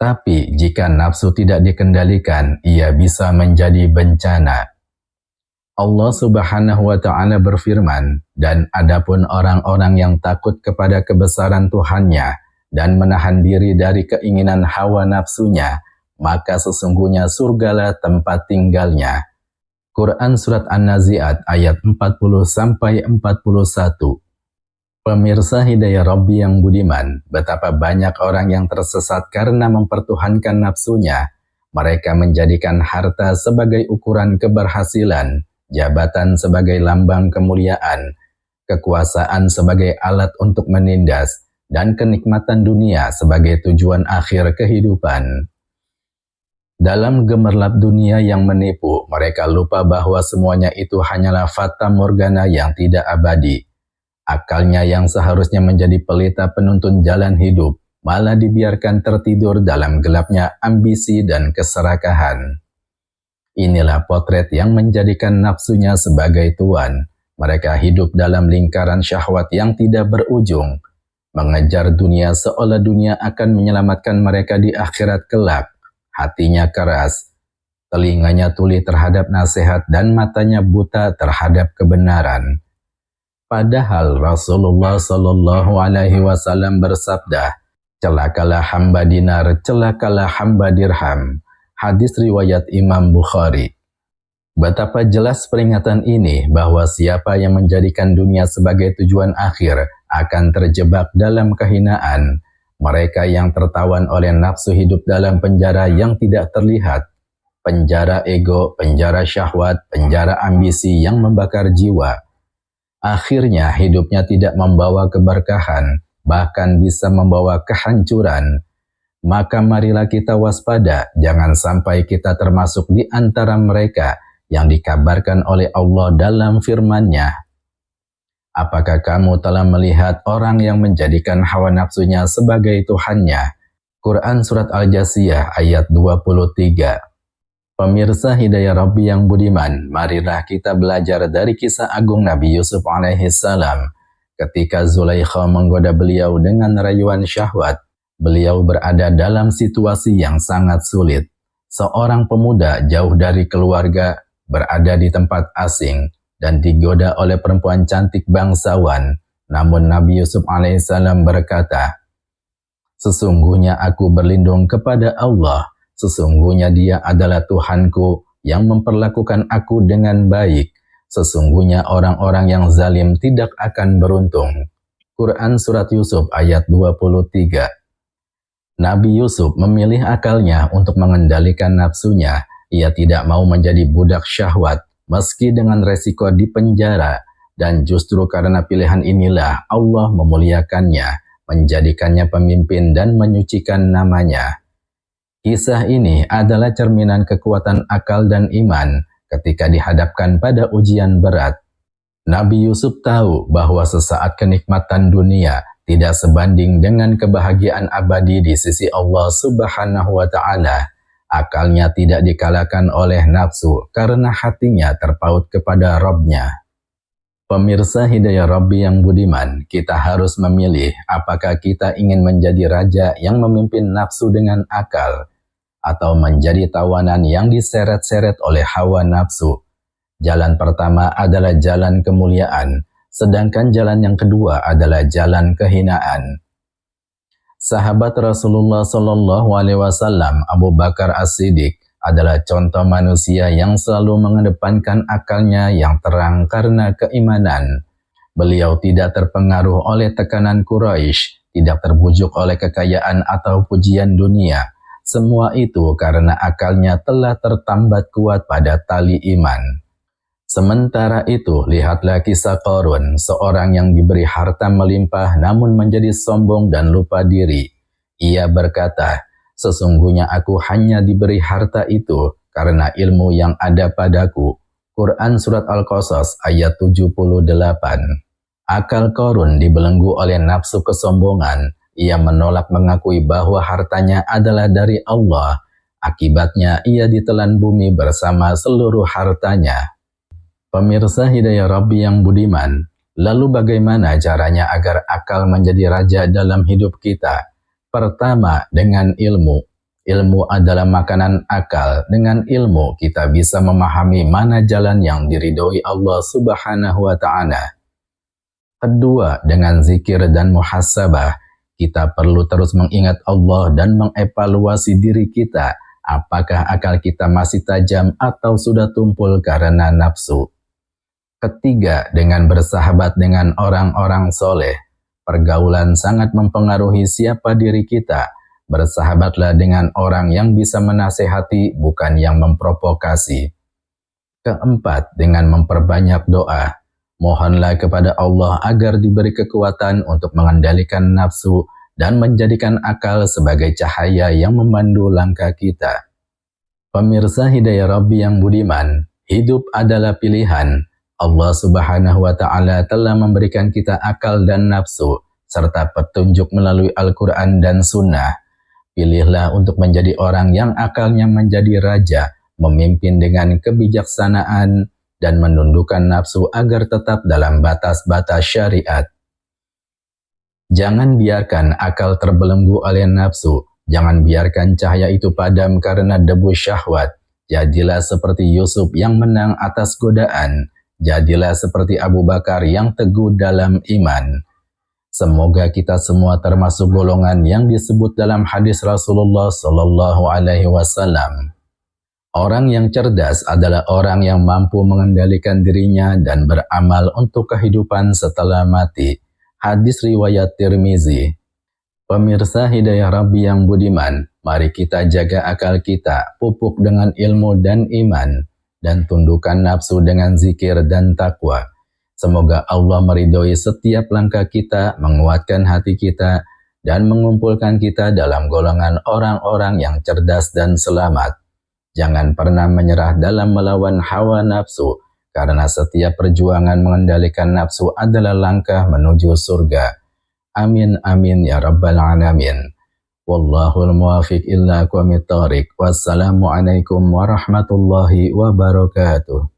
Tapi jika nafsu tidak dikendalikan, ia bisa menjadi bencana. Allah Subhanahu wa Ta'ala berfirman, dan adapun orang-orang yang takut kepada kebesaran Tuhannya dan menahan diri dari keinginan hawa nafsunya, maka sesungguhnya surgalah tempat tinggalnya. Quran Surat An-Nazi'at ayat 40-41. Pemirsa Hidayah Rabbi yang budiman, betapa banyak orang yang tersesat karena mempertuhankan nafsunya. Mereka menjadikan harta sebagai ukuran keberhasilan, jabatan sebagai lambang kemuliaan, kekuasaan sebagai alat untuk menindas, dan kenikmatan dunia sebagai tujuan akhir kehidupan. Dalam gemerlap dunia yang menipu, mereka lupa bahwa semuanya itu hanyalah fata morgana yang tidak abadi. Akalnya yang seharusnya menjadi pelita penuntun jalan hidup, malah dibiarkan tertidur dalam gelapnya ambisi dan keserakahan. Inilah potret yang menjadikan nafsunya sebagai tuan. Mereka hidup dalam lingkaran syahwat yang tidak berujung, mengejar dunia seolah dunia akan menyelamatkan mereka di akhirat kelak. Hatinya keras, telinganya tuli terhadap nasihat dan matanya buta terhadap kebenaran. Padahal Rasulullah Shallallahu Alaihi Wasallam bersabda, celakalah hamba dinar, celakalah hamba dirham. Hadis riwayat Imam Bukhari. Betapa jelas peringatan ini bahwa siapa yang menjadikan dunia sebagai tujuan akhir akan terjebak dalam kehinaan. Mereka yang tertawan oleh nafsu hidup dalam penjara yang tidak terlihat. Penjara ego, penjara syahwat, penjara ambisi yang membakar jiwa. Akhirnya hidupnya tidak membawa keberkahan, bahkan bisa membawa kehancuran. Maka marilah kita waspada, jangan sampai kita termasuk di antara mereka yang dikabarkan oleh Allah dalam firman-Nya. Apakah kamu telah melihat orang yang menjadikan hawa nafsunya sebagai Tuhannya? Quran Surat Al-Jasiyah ayat 23. Pemirsa Hidayah Rabbi yang budiman, marilah kita belajar dari kisah agung Nabi Yusuf alaihissalam. Ketika Zulaikha menggoda beliau dengan rayuan syahwat, beliau berada dalam situasi yang sangat sulit. Seorang pemuda jauh dari keluarga, berada di tempat asing, dan digoda oleh perempuan cantik bangsawan. Namun Nabi Yusuf alaihissalam berkata, sesungguhnya aku berlindung kepada Allah, sesungguhnya Dia adalah Tuhanku yang memperlakukan aku dengan baik. Sesungguhnya orang-orang yang zalim tidak akan beruntung. Quran Surat Yusuf ayat 23. Nabi Yusuf memilih akalnya untuk mengendalikan nafsunya. Ia tidak mau menjadi budak syahwat, meski dengan resiko di penjara, dan justru karena pilihan inilah Allah memuliakannya, menjadikannya pemimpin dan menyucikan namanya. Kisah ini adalah cerminan kekuatan akal dan iman ketika dihadapkan pada ujian berat. Nabi Yusuf tahu bahwa sesaat kenikmatan dunia tidak sebanding dengan kebahagiaan abadi di sisi Allah Subhanahu wa Ta'ala. Akalnya tidak dikalahkan oleh nafsu karena hatinya terpaut kepada Rabb-Nya. Pemirsa Hidayah Rabbi yang budiman, kita harus memilih apakah kita ingin menjadi raja yang memimpin nafsu dengan akal, atau menjadi tawanan yang diseret-seret oleh hawa nafsu. Jalan pertama adalah jalan kemuliaan, sedangkan jalan yang kedua adalah jalan kehinaan. Sahabat Rasulullah Shallallahu Alaihi Wasallam Abu Bakar As-Siddiq adalah contoh manusia yang selalu mengedepankan akalnya yang terang karena keimanan. Beliau tidak terpengaruh oleh tekanan Quraisy, tidak terbujuk oleh kekayaan atau pujian dunia. Semua itu karena akalnya telah tertambat kuat pada tali iman. Sementara itu, lihatlah kisah Qarun, seorang yang diberi harta melimpah namun menjadi sombong dan lupa diri. Ia berkata, sesungguhnya aku hanya diberi harta itu karena ilmu yang ada padaku. Quran Surat Al-Qasas ayat 78. Akal Qarun dibelenggu oleh nafsu kesombongan. Ia menolak mengakui bahwa hartanya adalah dari Allah. Akibatnya ia ditelan bumi bersama seluruh hartanya. Pemirsa Hidayah Rabbi yang budiman, lalu bagaimana caranya agar akal menjadi raja dalam hidup kita? Pertama, dengan ilmu. Ilmu adalah makanan akal. Dengan ilmu kita bisa memahami mana jalan yang diridhoi Allah Subhanahu wa Ta'ala. Kedua, dengan zikir dan muhasabah. Kita perlu terus mengingat Allah dan mengevaluasi diri kita. Apakah akal kita masih tajam atau sudah tumpul karena nafsu? Ketiga, dengan bersahabat dengan orang-orang soleh. Pergaulan sangat mempengaruhi siapa diri kita. Bersahabatlah dengan orang yang bisa menasehati, bukan yang memprovokasi. Keempat, dengan memperbanyak doa. Mohonlah kepada Allah agar diberi kekuatan untuk mengendalikan nafsu dan menjadikan akal sebagai cahaya yang memandu langkah kita. Pemirsa Hidayah Rabbi yang budiman, hidup adalah pilihan. Allah Subhanahu wa Ta'ala telah memberikan kita akal dan nafsu, serta petunjuk melalui Al-Quran dan Sunnah. Pilihlah untuk menjadi orang yang akalnya menjadi raja, memimpin dengan kebijaksanaan, dan menundukkan nafsu agar tetap dalam batas-batas syariat. Jangan biarkan akal terbelenggu oleh nafsu. Jangan biarkan cahaya itu padam karena debu syahwat. Jadilah seperti Yusuf yang menang atas godaan. Jadilah seperti Abu Bakar yang teguh dalam iman. Semoga kita semua termasuk golongan yang disebut dalam hadis Rasulullah Sallallahu Alaihi Wasallam. Orang yang cerdas adalah orang yang mampu mengendalikan dirinya dan beramal untuk kehidupan setelah mati. Hadis riwayat Tirmizi. Pemirsa Hidayah Rabbi yang budiman, mari kita jaga akal kita, pupuk dengan ilmu dan iman, dan tundukkan nafsu dengan zikir dan takwa. Semoga Allah meridhoi setiap langkah kita, menguatkan hati kita, dan mengumpulkan kita dalam golongan orang-orang yang cerdas dan selamat. Jangan pernah menyerah dalam melawan hawa nafsu, karena setiap perjuangan mengendalikan nafsu adalah langkah menuju surga. Amin amin ya rabbal alamin. Wallahul muwafiq illa aqwamit thoriq. Wassalamualaikum warahmatullahi wabarakatuh.